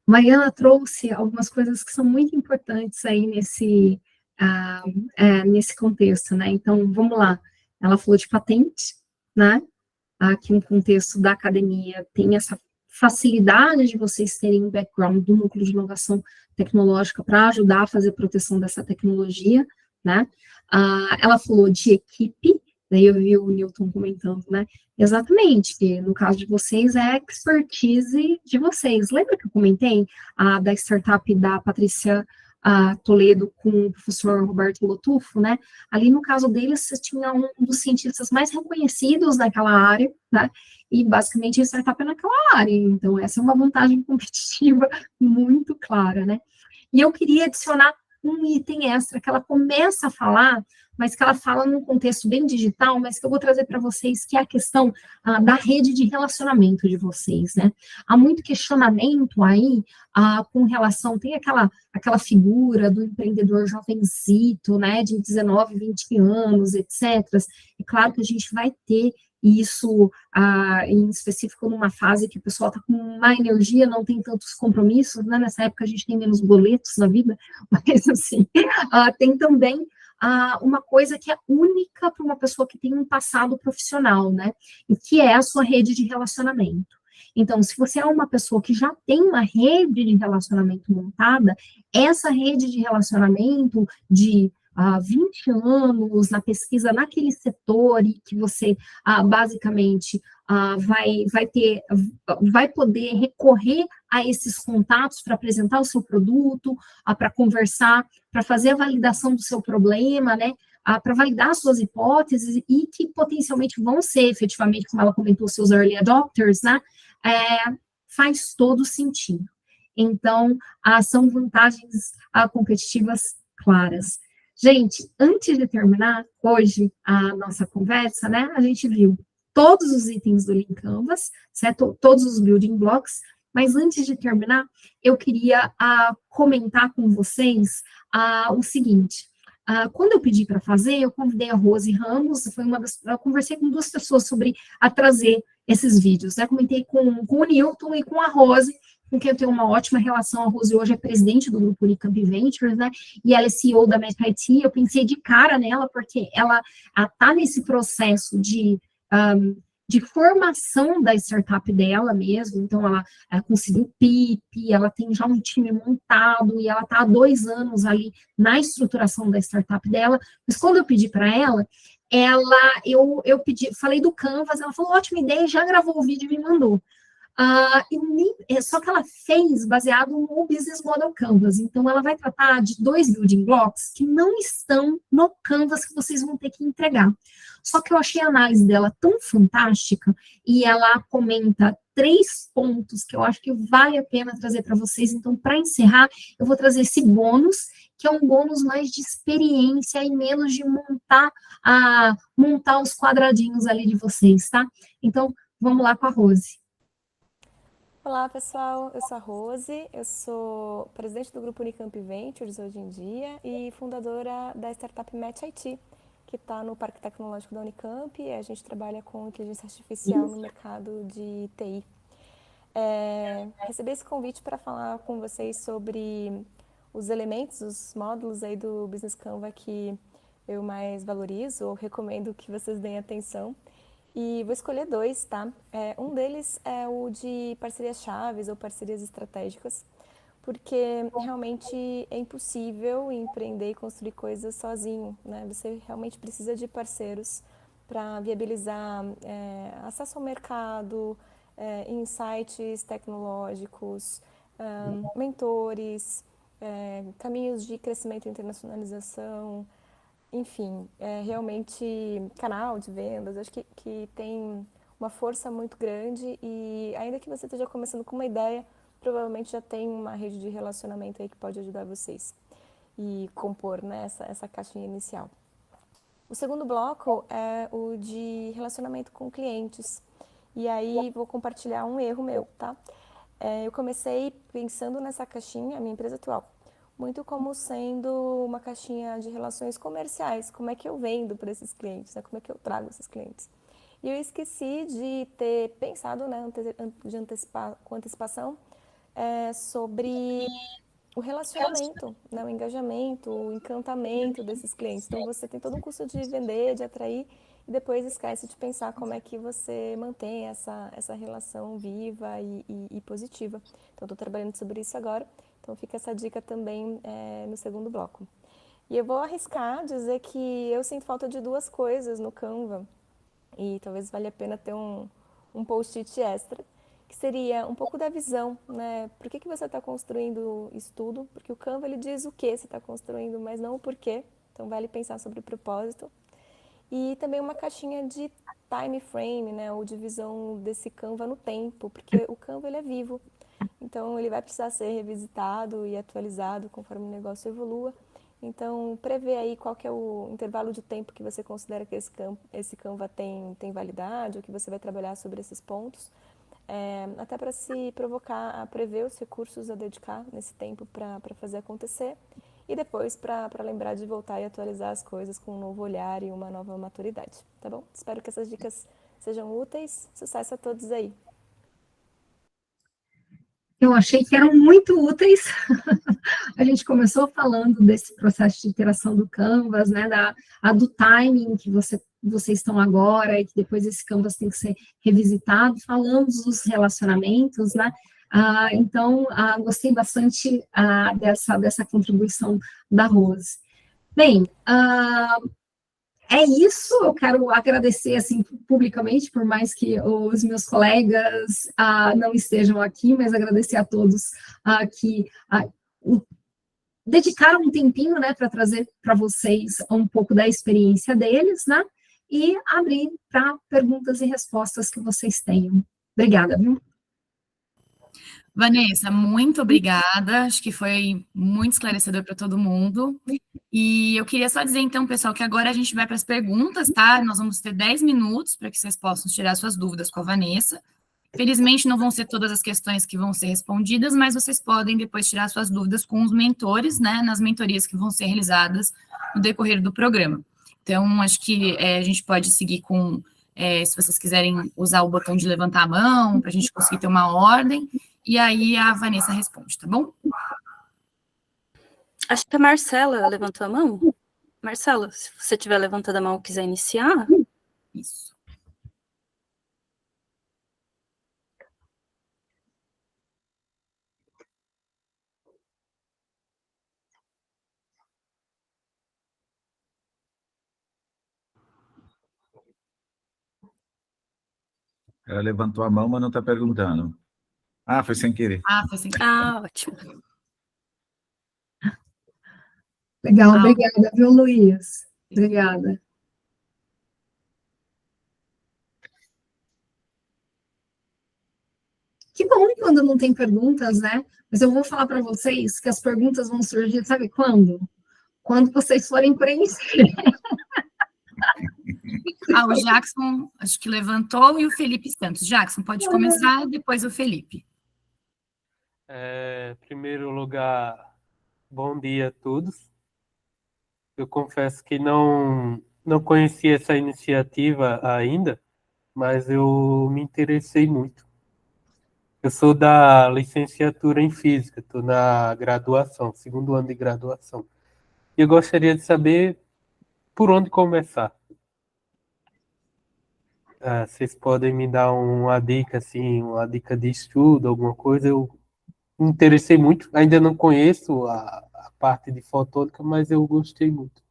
Speaker 3: Mariana trouxe algumas coisas que são muito importantes aí nesse contexto, né? Então, vamos lá. Ela falou de patente, né? Aqui no contexto da academia tem essa facilidade de vocês terem um background do núcleo de inovação tecnológica para ajudar a fazer a proteção dessa tecnologia, né? Ela falou de equipe, daí eu vi o Newton comentando, né? Exatamente, que no caso de vocês é a expertise de vocês. Lembra que eu comentei da startup da Patrícia Toledo com o professor Roberto Lotufo, né? Ali no caso deles, você tinha um dos cientistas mais reconhecidos daquela área, né? E basicamente a startup é naquela área, então essa é uma vantagem competitiva muito clara, né? E eu queria adicionar um item extra que ela começa a falar, mas que ela fala num contexto bem digital, mas que eu vou trazer para vocês, que é a questão da rede de relacionamento de vocês, né? Há muito questionamento aí com relação, tem aquela figura do empreendedor jovenzito, né, de 19, 20 anos, etc. E claro que a gente vai ter isso, em específico, numa fase que o pessoal está com má energia, não tem tantos compromissos, né? Nessa época a gente tem menos boletos na vida, mas assim, tem também uma coisa que é única para uma pessoa que tem um passado profissional, né? E que é a sua rede de relacionamento. Então, se você é uma pessoa que já tem uma rede de relacionamento montada, essa rede de relacionamento de 20 anos na pesquisa naquele setor e que você basicamente vai poder recorrer a esses contatos para apresentar o seu produto, para conversar, para fazer a validação do seu problema, né? Para validar as suas hipóteses e que potencialmente vão ser efetivamente, como ela comentou, seus early adopters, né? Faz todo sentido. Então, são vantagens competitivas claras. Gente, antes de terminar hoje a nossa conversa, né, a gente viu todos os itens do Lean Canvas, certo? Todos os building blocks, mas antes de terminar, eu queria comentar com vocês o seguinte. Quando eu pedi para fazer, eu convidei a Rose Ramos, eu conversei com 2 pessoas sobre trazer esses vídeos, né? Comentei com o Newton e com a Rose, com quem eu tenho uma ótima relação. A Rose hoje é presidente do grupo Unicamp Ventures, né? E ela é CEO da MetaIT. Eu pensei de cara nela, porque ela está nesse processo de formação da startup dela mesmo. Então, ela conseguiu PIP, ela tem já um time montado, e ela está há 2 anos ali na estruturação da startup dela. Mas quando eu pedi para ela, eu falei do Canvas, ela falou, ótima ideia, já gravou o vídeo e me mandou. Só que ela fez baseado no Business Model Canvas, então ela vai tratar de 2 building blocks que não estão no Canvas que vocês vão ter que entregar. Só que eu achei a análise dela tão fantástica, e ela comenta 3 pontos que eu acho que vale a pena trazer para vocês. Então, para encerrar, eu vou trazer esse bônus, que é um bônus mais de experiência e menos de montar os quadradinhos ali de vocês, tá? Então, vamos lá com a Rose.
Speaker 11: Olá, pessoal. Eu sou a Rose, eu sou presidente do grupo Unicamp Ventures hoje em dia e fundadora da startup MetIT, que está no Parque Tecnológico da Unicamp, e a gente trabalha com inteligência artificial no mercado de TI. Recebi esse convite para falar com vocês sobre os elementos, os módulos aí do Business Canva que eu mais valorizo ou recomendo que vocês deem atenção. E vou escolher 2, tá? Um deles é o de parcerias chaves ou parcerias estratégicas, porque realmente é impossível empreender e construir coisas sozinho, né? Você realmente precisa de parceiros para viabilizar acesso ao mercado, insights tecnológicos, mentores, caminhos de crescimento e internacionalização, enfim, realmente canal de vendas. Acho que tem uma força muito grande, e ainda que você esteja começando com uma ideia, provavelmente já tem uma rede de relacionamento aí que pode ajudar vocês e compor, né, essa caixinha inicial. O segundo bloco é o de relacionamento com clientes, e aí vou compartilhar um erro meu, tá? Eu comecei pensando nessa caixinha, a minha empresa atual, muito como sendo uma caixinha de relações comerciais. Como é que eu vendo para esses clientes, né? Como é que eu trago esses clientes? E eu esqueci de ter pensado, né, com antecipação sobre o relacionamento, né, o engajamento, o encantamento desses clientes. Então, você tem todo um custo de vender, de atrair, e depois esquece de pensar como é que você mantém essa relação viva e positiva. Então, estou trabalhando sobre isso agora, então fica essa dica também no segundo bloco. E eu vou arriscar dizer que eu sinto falta de duas coisas no Canva, e talvez valha a pena ter um post-it extra, que seria um pouco da visão, né? Por que você está construindo isso tudo? Porque o Canva, ele diz o que você está construindo, mas não o porquê. Então, vale pensar sobre o propósito. E também uma caixinha de time frame, né? Ou de visão desse Canva no tempo, porque o Canva, ele é vivo. Então, ele vai precisar ser revisitado e atualizado conforme o negócio evolua. Então, prever aí qual que é o intervalo de tempo que você considera que esse Canva tem validade, ou que você vai trabalhar sobre esses pontos, até para se provocar a prever os recursos a dedicar nesse tempo para fazer acontecer, e depois para lembrar de voltar e atualizar as coisas com um novo olhar e uma nova maturidade, tá bom? Espero que essas dicas sejam úteis. Sucesso a todos aí!
Speaker 3: Eu achei que eram muito úteis. A gente começou falando desse processo de interação do Canvas, né, do timing que vocês estão agora, e que depois esse Canvas tem que ser revisitado. Falamos dos relacionamentos, né, então, gostei bastante dessa contribuição da Rose. Bem, é isso, eu quero agradecer, assim, publicamente, por mais que os meus colegas não estejam aqui, mas agradecer a todos que dedicaram um tempinho, né, para trazer para vocês um pouco da experiência deles, né, e abrir para perguntas e respostas que vocês tenham. Obrigada, viu?
Speaker 1: Vanessa, muito obrigada, acho que foi muito esclarecedor para todo mundo. E eu queria só dizer, então, pessoal, que agora a gente vai para as perguntas, tá? Nós vamos ter 10 minutos para que vocês possam tirar suas dúvidas com a Vanessa. Felizmente, não vão ser todas as questões que vão ser respondidas, mas vocês podem depois tirar suas dúvidas com os mentores, né, nas mentorias que vão ser realizadas no decorrer do programa. Então, acho que a gente pode seguir com, se vocês quiserem usar o botão de levantar a mão, para a gente conseguir ter uma ordem, e aí a Vanessa responde, tá bom?
Speaker 12: Acho que a Marcela levantou a mão. Marcela, se você tiver levantado a mão e quiser iniciar.
Speaker 1: Isso.
Speaker 2: Ela levantou a mão, mas não está perguntando. Ah, foi sem querer.
Speaker 1: Foi sem querer.
Speaker 12: Ótimo.
Speaker 3: Legal, obrigada, viu, Luiz? Obrigada. Que bom quando não tem perguntas, né? Mas eu vou falar para vocês que as perguntas vão surgir, sabe quando? Quando vocês forem preencher.
Speaker 1: O Jackson, acho que levantou, e o Felipe Santos. Jackson, pode começar, depois o Felipe.
Speaker 13: Em primeiro lugar, bom dia a todos. Eu confesso que não conhecia essa iniciativa ainda, mas eu me interessei muito. Eu sou da licenciatura em Física, estou na graduação, segundo ano de graduação. E eu gostaria de saber por onde começar. Vocês podem me dar uma dica, assim, uma dica de estudo, alguma coisa? Eu me interessei muito, ainda não conheço a parte de fotônica, mas eu gostei muito.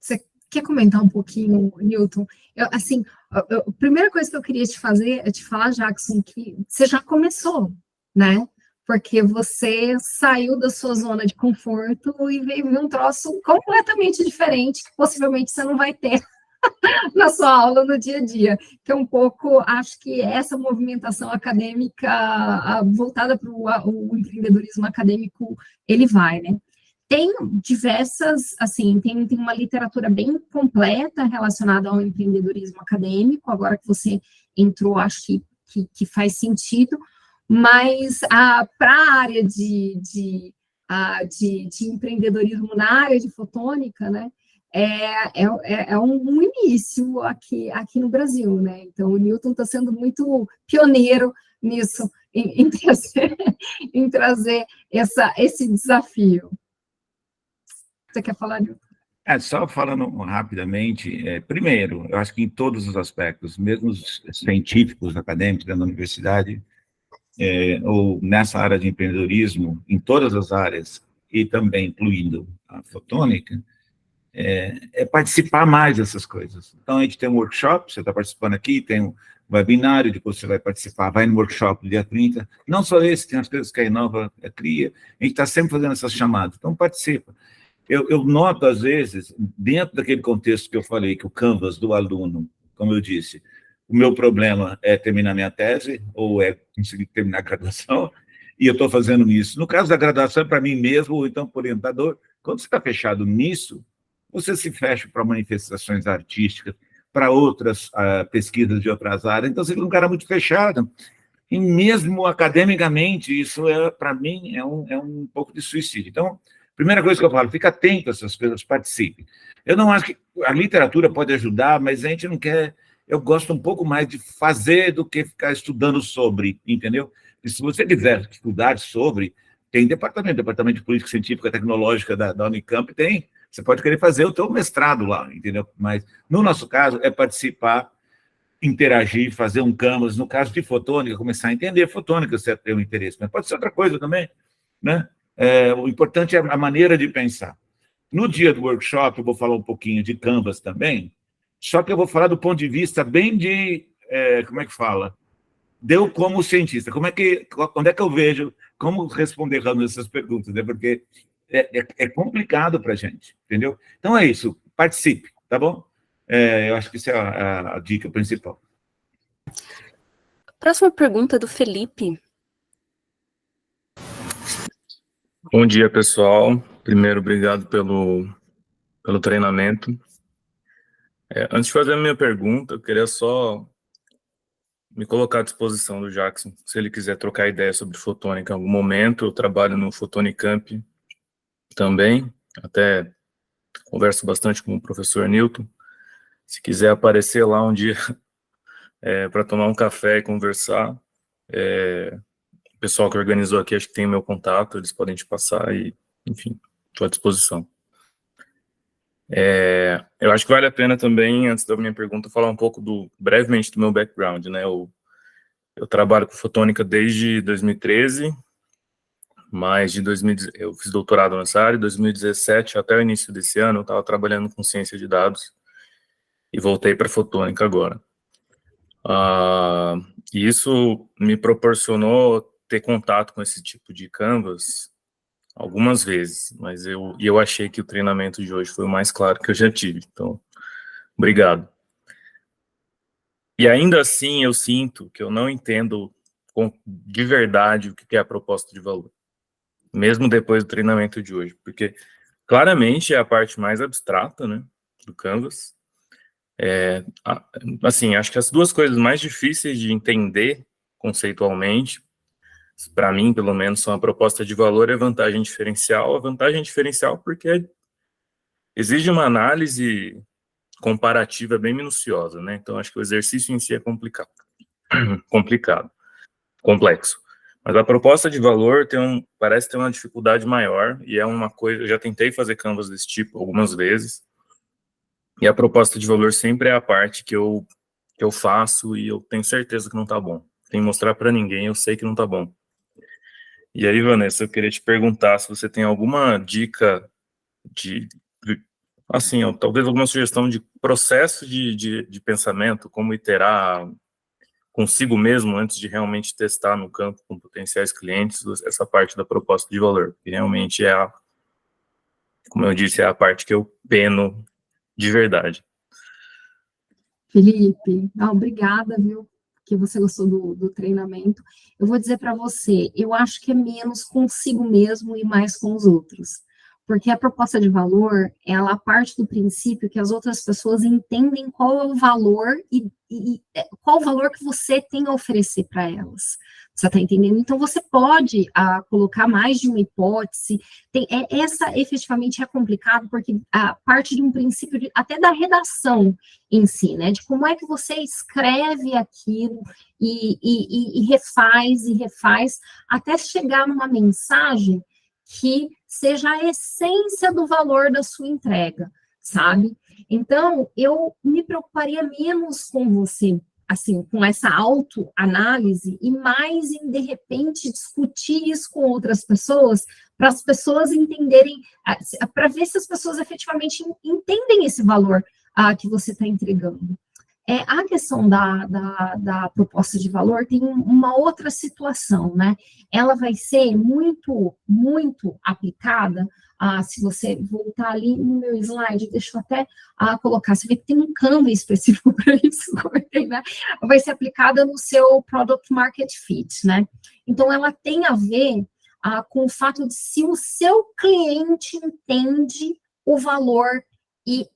Speaker 3: Você quer comentar um pouquinho, Newton? A primeira coisa que eu queria te fazer é te falar, Jackson, que você já começou, né? Porque você saiu da sua zona de conforto e veio ver um troço completamente diferente, que possivelmente você não vai ter na sua aula no dia a dia, que é um pouco, acho que essa movimentação acadêmica voltada para o empreendedorismo acadêmico, ele vai, né? Tem diversas, assim, tem uma literatura bem completa relacionada ao empreendedorismo acadêmico, agora que você entrou, acho que faz sentido, mas para a área de empreendedorismo na área de fotônica, né, é um início aqui no Brasil, né? Então, o Newton está sendo muito pioneiro nisso, em trazer esse desafio. Você quer falar, Newton?
Speaker 2: Só falando rapidamente, primeiro, eu acho que em todos os aspectos, mesmo os científicos, acadêmicos da universidade, ou nessa área de empreendedorismo, em todas as áreas, e também incluindo a fotônica, participar mais dessas coisas. Então, a gente tem um workshop, você está participando aqui, tem um webinário, depois você vai participar, vai no workshop do dia 30, não só esse, tem as coisas que a Inova cria, a gente está sempre fazendo essas chamadas, então participa. Eu noto, às vezes, dentro daquele contexto que eu falei, que o canvas do aluno, como eu disse, o meu problema é terminar minha tese, ou é conseguir terminar a graduação, e eu estou fazendo isso. No caso da graduação, é para mim mesmo, ou então para o orientador, quando você está fechado nisso, você se fecha para manifestações artísticas, para outras pesquisas de outras áreas, então você fica um cara muito fechado. E mesmo academicamente, isso, para mim, é um pouco de suicídio. Então, primeira coisa que eu falo, fica atento a essas coisas, participe. Eu não acho que a literatura pode ajudar, mas a gente não quer... Eu gosto um pouco mais de fazer do que ficar estudando sobre, entendeu? E se você quiser estudar sobre, tem departamento de política científica tecnológica da Unicamp, tem. Você pode querer fazer o teu mestrado lá, entendeu? Mas, no nosso caso, é participar, interagir, fazer um canvas. No caso de fotônica, começar a entender fotônica, se tem um interesse. Mas pode ser outra coisa também, né? O importante é a maneira de pensar. No dia do workshop, eu vou falar um pouquinho de Canvas também, só que eu vou falar do ponto de vista bem de, como é que fala? Eu como cientista, onde é que eu vejo, como responder essas perguntas, né? Porque é complicado para a gente, entendeu? Então é isso, participe, tá bom? Eu acho que isso é a dica principal.
Speaker 12: Próxima pergunta é do Felipe.
Speaker 14: Bom dia, pessoal. Primeiro, obrigado pelo treinamento. Antes de fazer a minha pergunta, eu queria só me colocar à disposição do Jackson, se ele quiser trocar ideia sobre fotônica em algum momento. Eu trabalho no Photonicamp também, até converso bastante com o professor Newton. Se quiser aparecer lá um dia para tomar um café e conversar, o pessoal que organizou aqui, acho que tem meu contato, eles podem te passar e, enfim, estou à disposição. Eu acho que vale a pena também, antes da minha pergunta, falar um pouco brevemente do meu background, né? Eu trabalho com fotônica desde 2013, mas eu fiz doutorado nessa área, de 2017 até o início desse ano, eu estava trabalhando com ciência de dados e voltei para fotônica agora. E isso me proporcionou ter contato com esse tipo de canvas algumas vezes, mas eu achei que o treinamento de hoje foi o mais claro que eu já tive, então, obrigado. E ainda assim, eu sinto que eu não entendo de verdade o que é a proposta de valor, mesmo depois do treinamento de hoje, porque claramente é a parte mais abstrata, né, do Canvas. Assim, acho que as duas coisas mais difíceis de entender conceitualmente, para mim, pelo menos, são a proposta de valor e a vantagem diferencial. A vantagem diferencial porque exige uma análise comparativa bem minuciosa, né? Então, acho que o exercício em si é complexo. Mas a proposta de valor parece ter uma dificuldade maior, e é uma coisa, eu já tentei fazer canvas desse tipo algumas vezes, e a proposta de valor sempre é a parte que eu faço e eu tenho certeza que não tá bom. Sem mostrar para ninguém, eu sei que não tá bom. E aí, Vanessa, eu queria te perguntar se você tem alguma dica assim, talvez alguma sugestão de processo de pensamento, como iterar consigo mesmo antes de realmente testar no campo com potenciais clientes essa parte da proposta de valor, que realmente como eu disse, é a parte que eu peno de verdade.
Speaker 3: Felipe, obrigada, viu, que você gostou do treinamento. Eu vou dizer para você, eu acho que é menos consigo mesmo e mais com os outros. Porque a proposta de valor, ela parte do princípio que as outras pessoas entendem qual é o valor e qual o valor que você tem a oferecer para elas. Você está entendendo? Então, você pode colocar mais de uma hipótese. Essa, efetivamente, é complicado, porque parte de um princípio, até da redação em si, né? De como é que você escreve aquilo e refaz, até chegar numa mensagem que seja a essência do valor da sua entrega, sabe? Então, eu me preocuparia menos com você, assim, com essa autoanálise, e mais em, de repente, discutir isso com outras pessoas, para as pessoas entenderem, para ver se as pessoas efetivamente entendem esse valor que você está entregando. A questão da proposta de valor tem uma outra situação, né? Ela vai ser muito, muito aplicada, se você voltar ali no meu slide, deixa eu até colocar, você vê que tem um Canva específico para isso, né? Vai ser aplicada no seu Product Market Fit, né? Então, ela tem a ver com o fato de se o seu cliente entende o valor e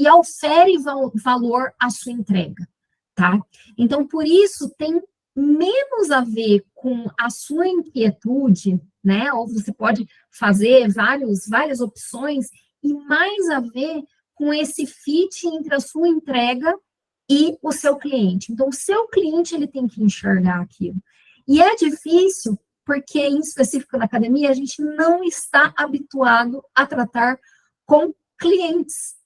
Speaker 3: ofere valor à sua entrega, tá? Então, por isso, tem menos a ver com a sua inquietude, né? Ou você pode fazer várias opções, e mais a ver com esse fit entre a sua entrega e o seu cliente. Então, o seu cliente, ele tem que enxergar aquilo. E é difícil, porque, em específico na academia, a gente não está habituado a tratar com clientes.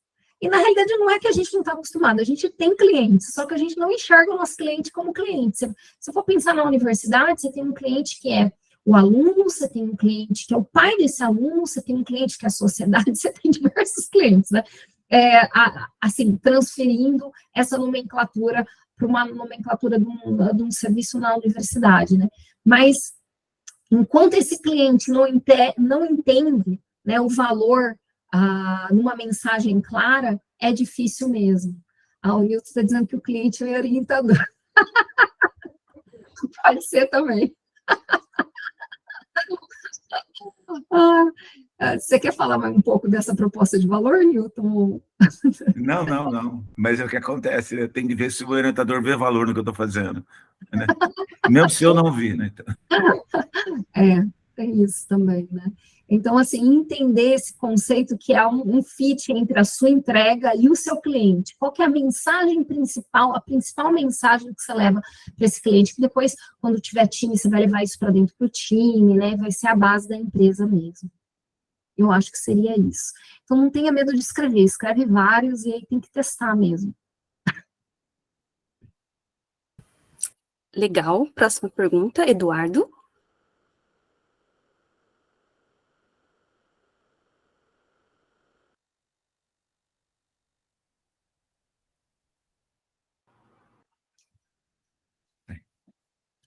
Speaker 3: E, na realidade, não é que a gente não está acostumado, a gente tem clientes, só que a gente não enxerga o nosso cliente como cliente. Se eu for pensar na universidade, você tem um cliente que é o aluno, você tem um cliente que é o pai desse aluno, você tem um cliente que é a sociedade, você tem diversos clientes, né? Assim, transferindo essa nomenclatura para uma nomenclatura de um serviço na universidade, né? Mas, enquanto esse cliente não entende, né, o valor numa mensagem clara, é difícil mesmo. O Nilton está dizendo que o cliente é orientador. Pode ser também. Você quer falar mais um pouco dessa proposta de valor, Nilton?
Speaker 2: Não. Mas é o que acontece. Eu tenho que ver se o orientador vê valor no que eu estou fazendo. Né? Mesmo se eu não vi, né? Então...
Speaker 3: Tem isso também, né? Então, assim, entender esse conceito que é um fit entre a sua entrega e o seu cliente. Qual que é a mensagem principal, a principal mensagem que você leva para esse cliente, que depois, quando tiver time, você vai levar isso para dentro do time, né? Vai ser a base da empresa mesmo. Eu acho que seria isso. Então, não tenha medo de escrever, escreve vários e aí tem que testar mesmo.
Speaker 12: Legal. Próxima pergunta, Eduardo.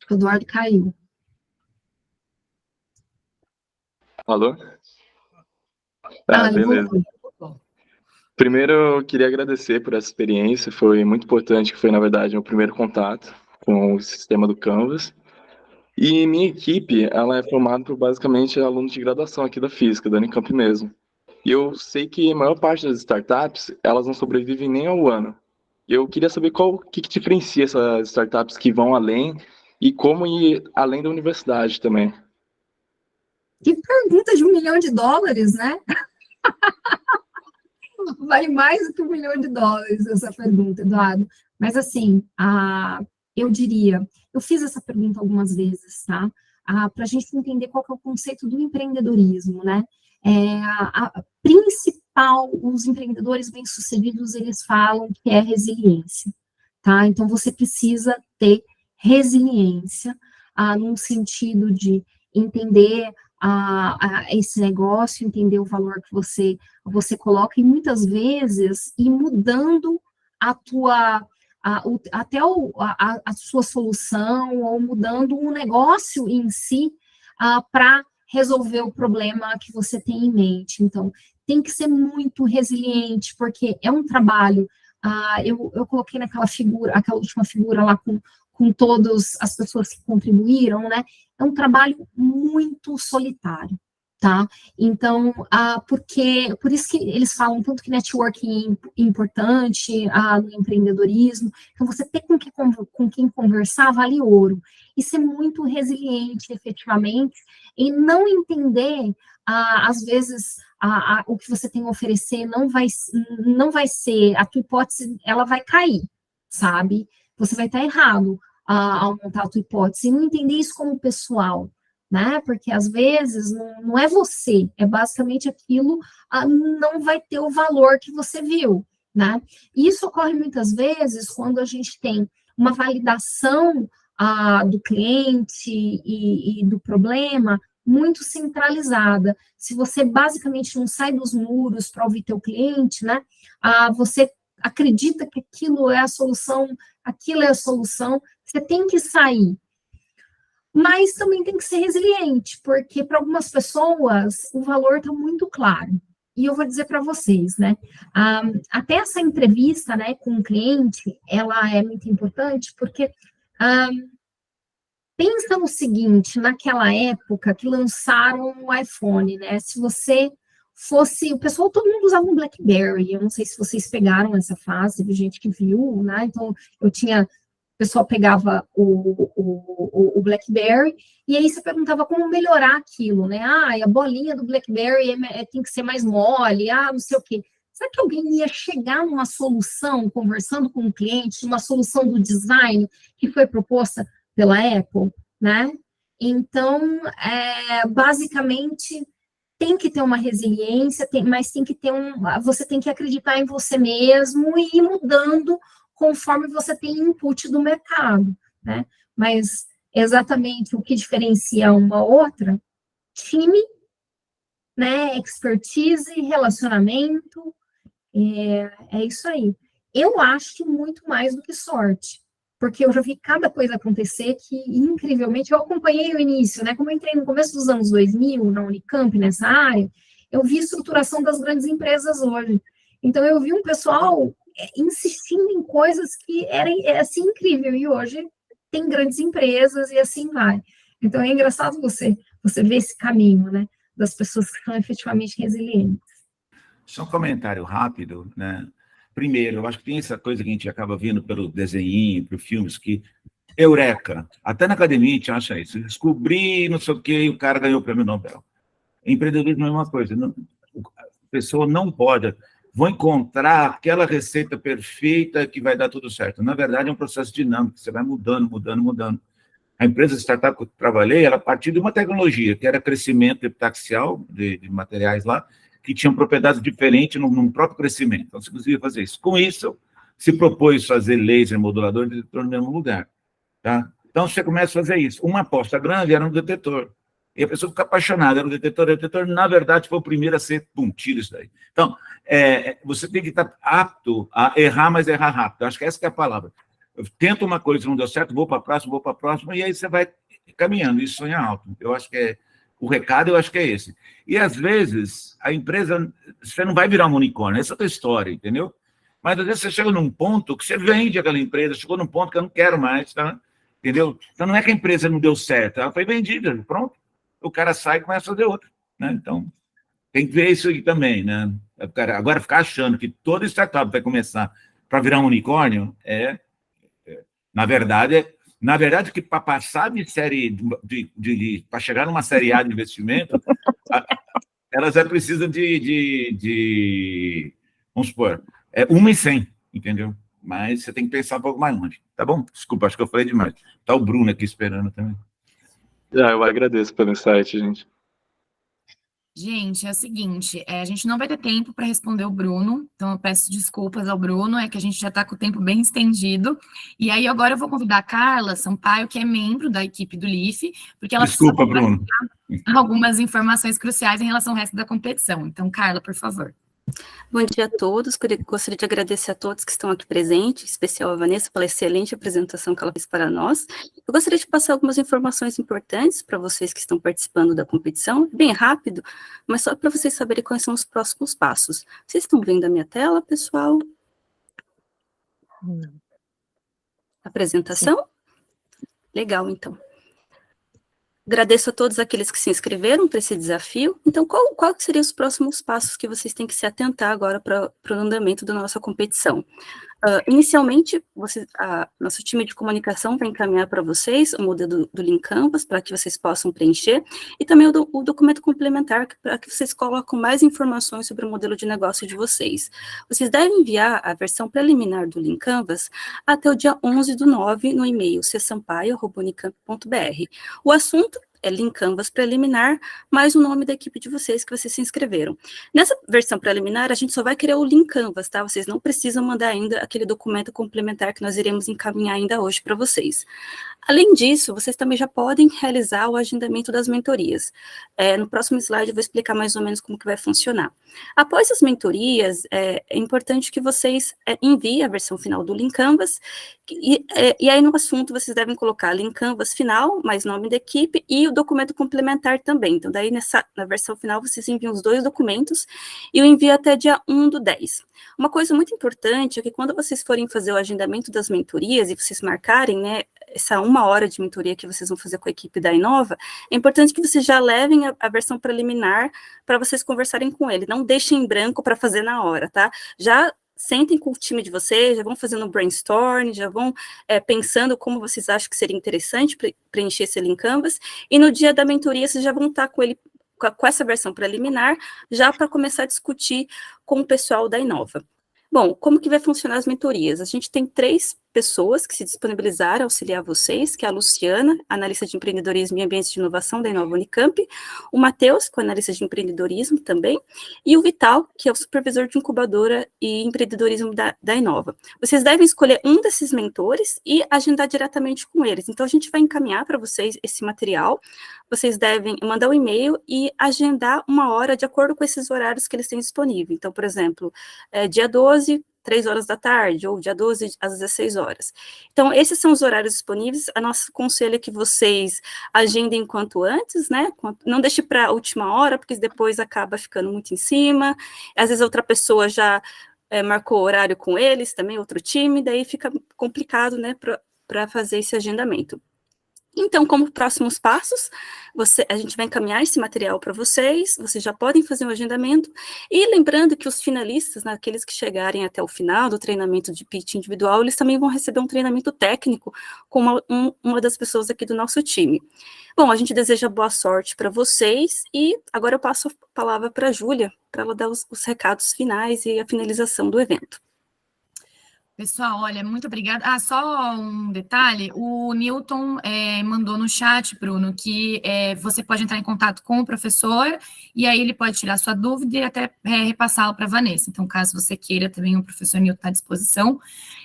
Speaker 3: O Eduardo caiu.
Speaker 15: Alô? Beleza. Primeiro, eu queria agradecer por essa experiência, foi muito importante, que foi, na verdade, meu primeiro contato com o sistema do Canvas. E minha equipe, ela é formada por, basicamente, alunos de graduação aqui da Física, da Unicamp mesmo. E eu sei que a maior parte das startups, elas não sobrevivem nem ao ano. Eu queria saber o que diferencia essas startups que vão além e como ir além da universidade também.
Speaker 3: Que pergunta de $1 milhão, né? Vale mais do que $1 milhão essa pergunta, Eduardo. Mas, assim, eu diria, eu fiz essa pergunta algumas vezes, tá? Para a gente entender qual que é o conceito do empreendedorismo, né? Principal, os empreendedores bem-sucedidos, eles falam que é resiliência, tá? Então, você precisa ter resiliência, num sentido de entender esse negócio, entender o valor que você coloca, e muitas vezes ir mudando até a sua solução, ou mudando o negócio em si, para resolver o problema que você tem em mente. Então, tem que ser muito resiliente, porque é um trabalho, eu coloquei naquela última figura lá com todas as pessoas que contribuíram, né? É um trabalho muito solitário, tá? Então, por isso que eles falam tanto que networking é importante no empreendedorismo. Então, você ter com quem conversar vale ouro. E ser muito resiliente, efetivamente, e não entender, às vezes, o que você tem a oferecer não vai ser, a tua hipótese, ela vai cair, sabe? Você vai estar errado ao montar a tua hipótese, e não entender isso como pessoal, né? Porque às vezes não é você, é basicamente aquilo não vai ter o valor que você viu, né? E isso ocorre muitas vezes quando a gente tem uma validação do cliente e do problema muito centralizada. Se você basicamente não sai dos muros para ouvir teu cliente, né? Você acredita que aquilo é a solução, você tem que sair. Mas também tem que ser resiliente, porque para algumas pessoas o valor está muito claro. E eu vou dizer para vocês, né? Até essa entrevista, né, com o cliente, ela é muito importante, porque pensa no seguinte, naquela época que lançaram o iPhone, né? Se você fosse, o pessoal, todo mundo usava um BlackBerry, eu não sei se vocês pegaram essa fase, teve gente que viu, né? Então, o pessoal pegava o BlackBerry, e aí você perguntava como melhorar aquilo, né? A bolinha do BlackBerry tem que ser mais mole, não sei o quê. Será que alguém ia chegar numa solução, conversando com o cliente, uma solução do design que foi proposta pela Apple, né? Então, basicamente, tem que ter uma resiliência, mas tem que ter você tem que acreditar em você mesmo e ir mudando conforme você tem input do mercado, né? Mas exatamente o que diferencia uma outra, time, né? Expertise, relacionamento, é isso aí. Eu acho que muito mais do que sorte, porque eu já vi cada coisa acontecer que, incrivelmente, eu acompanhei o início, né? Como eu entrei no começo dos anos 2000, na Unicamp, nessa área, eu vi a estruturação das grandes empresas hoje. Então, eu vi um pessoal insistindo em coisas que eram assim incrível, e hoje tem grandes empresas e assim vai. Então, é engraçado você ver esse caminho, né? Das pessoas que são efetivamente resilientes.
Speaker 2: Só um comentário rápido, né? Primeiro, eu acho que tem essa coisa que a gente acaba vendo pelo desenho, por filmes, que eureka, até na academia a gente acha isso, descobri não sei o que, e o cara ganhou o prêmio Nobel. Empreendedorismo é uma coisa, a pessoa não pode, vou encontrar aquela receita perfeita que vai dar tudo certo. Na verdade, é um processo dinâmico, você vai mudando. A empresa startup que eu trabalhei, ela partiu de uma tecnologia, que era crescimento epitaxial de materiais lá, que tinham propriedades diferentes no próprio crescimento. Então, você conseguia fazer isso. Com isso, se propôs fazer laser modulador de detetor no mesmo lugar. Tá? Então, você começa a fazer isso. Uma aposta grande era um detetor. E a pessoa fica apaixonada, era um detetor. O detetor, na verdade, foi o primeiro a ser, tira isso daí. Então, você tem que estar apto a errar, mas errar rápido. Acho que essa que é a palavra. Eu tento uma coisa, não deu certo, vou para a próxima, e aí você vai caminhando. Isso sonha alto. Eu acho que o recado, eu acho que é esse. E, às vezes, a empresa, você não vai virar um unicórnio, essa é a tua história, entendeu? Mas, às vezes, você chega num ponto que você vende aquela empresa, chegou num ponto que eu não quero mais, tá? Entendeu? Então, não é que a empresa não deu certo, ela foi vendida, pronto. O cara sai e começa a fazer outra, né? Então, tem que ver isso aí também, né? Agora, ficar achando que toda startup vai começar para virar um unicórnio, na verdade, que para passar de série, para chegar numa série A de investimento, elas precisam vamos supor, 1 em 100, entendeu? Mas você tem que pensar um pouco mais longe, tá bom? Desculpa, acho que eu falei demais. Tá o Bruno aqui esperando também.
Speaker 15: Eu agradeço pelo insight, gente.
Speaker 1: Gente, é o seguinte, a gente não vai ter tempo para responder o Bruno, então eu peço desculpas ao Bruno, é que a gente já está com o tempo bem estendido, e aí agora eu vou convidar a Carla Sampaio, que é membro da equipe do LIFE, porque ela
Speaker 2: Desculpa, Bruno.
Speaker 1: Algumas informações cruciais em relação ao resto da competição. Então, Carla, por favor.
Speaker 12: Bom dia a todos, gostaria de agradecer a todos que estão aqui presentes, em especial a Vanessa pela excelente apresentação que ela fez para nós. Eu gostaria de passar algumas informações importantes para vocês que estão participando da competição, bem rápido, mas só para vocês saberem quais são os próximos passos. Vocês estão vendo a minha tela, pessoal? Apresentação? Sim. Legal, então. Agradeço a todos aqueles que se inscreveram para esse desafio. Então, qual seriam os próximos passos que vocês têm que se atentar agora para o andamento da nossa competição? Inicialmente, nosso time de comunicação vai encaminhar para vocês o modelo do Lean Canvas para que vocês possam preencher, e também o documento complementar para que vocês coloquem mais informações sobre o modelo de negócio de vocês. Vocês devem enviar a versão preliminar do Lean Canvas até o dia 11/9 no e-mail csampaio@unicamp.br. O assunto Link Canvas preliminar, mais o nome da equipe de vocês que vocês se inscreveram. Nessa versão preliminar, a gente só vai criar o Link Canvas, tá? Vocês não precisam mandar ainda aquele documento complementar que nós iremos encaminhar ainda hoje para vocês. Além disso, vocês também já podem realizar o agendamento das mentorias. No próximo slide eu vou explicar mais ou menos como que vai funcionar. Após as mentorias, é importante que vocês enviem a versão final do Link Canvas, e aí no assunto vocês devem colocar Link Canvas final, mais nome da equipe, e o documento complementar também. Então, daí na versão final vocês enviam os 2 documentos, e eu envio até dia 1/10. Uma coisa muito importante é que quando vocês forem fazer o agendamento das mentorias, e vocês marcarem, né, essa 1 hora de mentoria que vocês vão fazer com a equipe da Inova, é importante que vocês já levem a versão preliminar para vocês conversarem com ele. Não deixem em branco para fazer na hora, tá? Já sentem com o time de vocês, já vão fazendo um brainstorm, já vão pensando como vocês acham que seria interessante preencher esse Link Canvas, e no dia da mentoria vocês já vão estar com ele, com essa versão preliminar, já para começar a discutir com o pessoal da Inova. Bom, como que vai funcionar as mentorias? A gente tem 3 pessoas que se disponibilizaram a auxiliar vocês, que é a Luciana, analista de empreendedorismo e ambientes de inovação da Inova Unicamp, o Matheus, que é analista de empreendedorismo também, e o Vital, que é o supervisor de incubadora e empreendedorismo da Inova. Vocês devem escolher um desses mentores e agendar diretamente com eles. Então, a gente vai encaminhar para vocês esse material, vocês devem mandar um e-mail e agendar uma hora de acordo com esses horários que eles têm disponível. Então, por exemplo, dia 12, 3 horas da tarde, ou dia 12, às 16 horas. Então, esses são os horários disponíveis. A nosso conselho é que vocês agendem quanto antes, né? Não deixe para a última hora, porque depois acaba ficando muito em cima. Às vezes, outra pessoa já marcou horário com eles, também outro time, daí fica complicado, né, para fazer esse agendamento. Então, como próximos passos, a gente vai encaminhar esse material para vocês já podem fazer um agendamento, e lembrando que os finalistas, né, aqueles que chegarem até o final do treinamento de pitch individual, eles também vão receber um treinamento técnico com uma das pessoas aqui do nosso time. Bom, a gente deseja boa sorte para vocês, e agora eu passo a palavra para a Júlia, para ela dar os recados finais e a finalização do evento.
Speaker 1: Pessoal, olha, muito obrigada. Só um detalhe, o Newton mandou no chat, Bruno, que você pode entrar em contato com o professor, e aí ele pode tirar sua dúvida e até repassá-la para a Vanessa. Então, caso você queira, também o professor Newton está à disposição.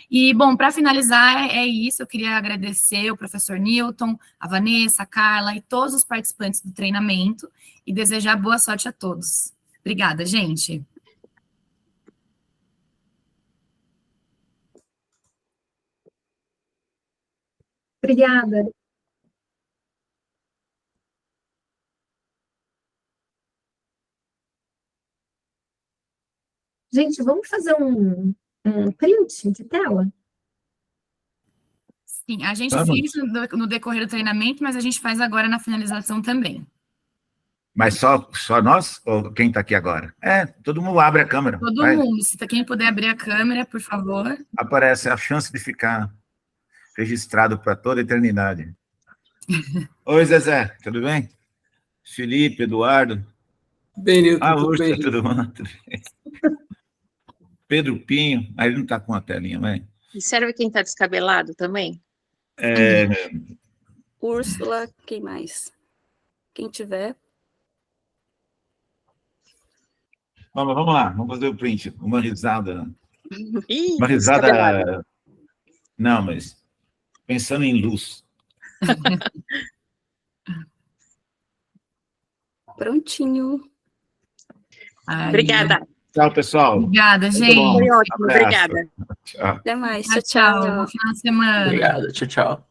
Speaker 1: E, bom, para finalizar, é isso. Eu queria agradecer o professor Newton, a Vanessa, a Carla e todos os participantes do treinamento, e desejar boa sorte a todos. Obrigada, gente.
Speaker 3: Obrigada. Gente, vamos fazer um print de tela?
Speaker 1: Sim, a gente
Speaker 2: Vamos.
Speaker 1: fez no decorrer do treinamento, mas a gente faz agora na finalização também.
Speaker 2: Mas só nós? Ou quem está aqui agora? Todo mundo abre a câmera.
Speaker 1: Todo
Speaker 2: vai.
Speaker 1: mundo, se quem puder abrir a câmera, por favor.
Speaker 2: Aparece a chance de ficar registrado para toda a eternidade. Oi, Zezé, tudo bem? Felipe, Eduardo.
Speaker 16: Bem, Newton, tudo
Speaker 2: Úrsula,
Speaker 16: bem?
Speaker 2: tudo bom? Tudo bem. Pedro Pinho, aí ele não está com a telinha, vai.
Speaker 17: E serve quem está descabelado também?
Speaker 12: Úrsula, quem mais? Quem tiver.
Speaker 2: Vamos lá, vamos fazer o print. Uma risada.
Speaker 17: Ih,
Speaker 2: Uma
Speaker 17: descabelado.
Speaker 2: risada. Não, mas pensando em luz.
Speaker 12: Prontinho.
Speaker 17: Obrigada.
Speaker 2: Tchau, pessoal.
Speaker 1: Obrigada,
Speaker 2: Muito
Speaker 1: gente.
Speaker 2: bom.
Speaker 17: Foi ótimo,
Speaker 2: Abraço.
Speaker 17: obrigada.
Speaker 2: Tchau.
Speaker 12: Até mais.
Speaker 1: Tchau, tchau. Bom final de semana.
Speaker 16: Obrigado, tchau, tchau.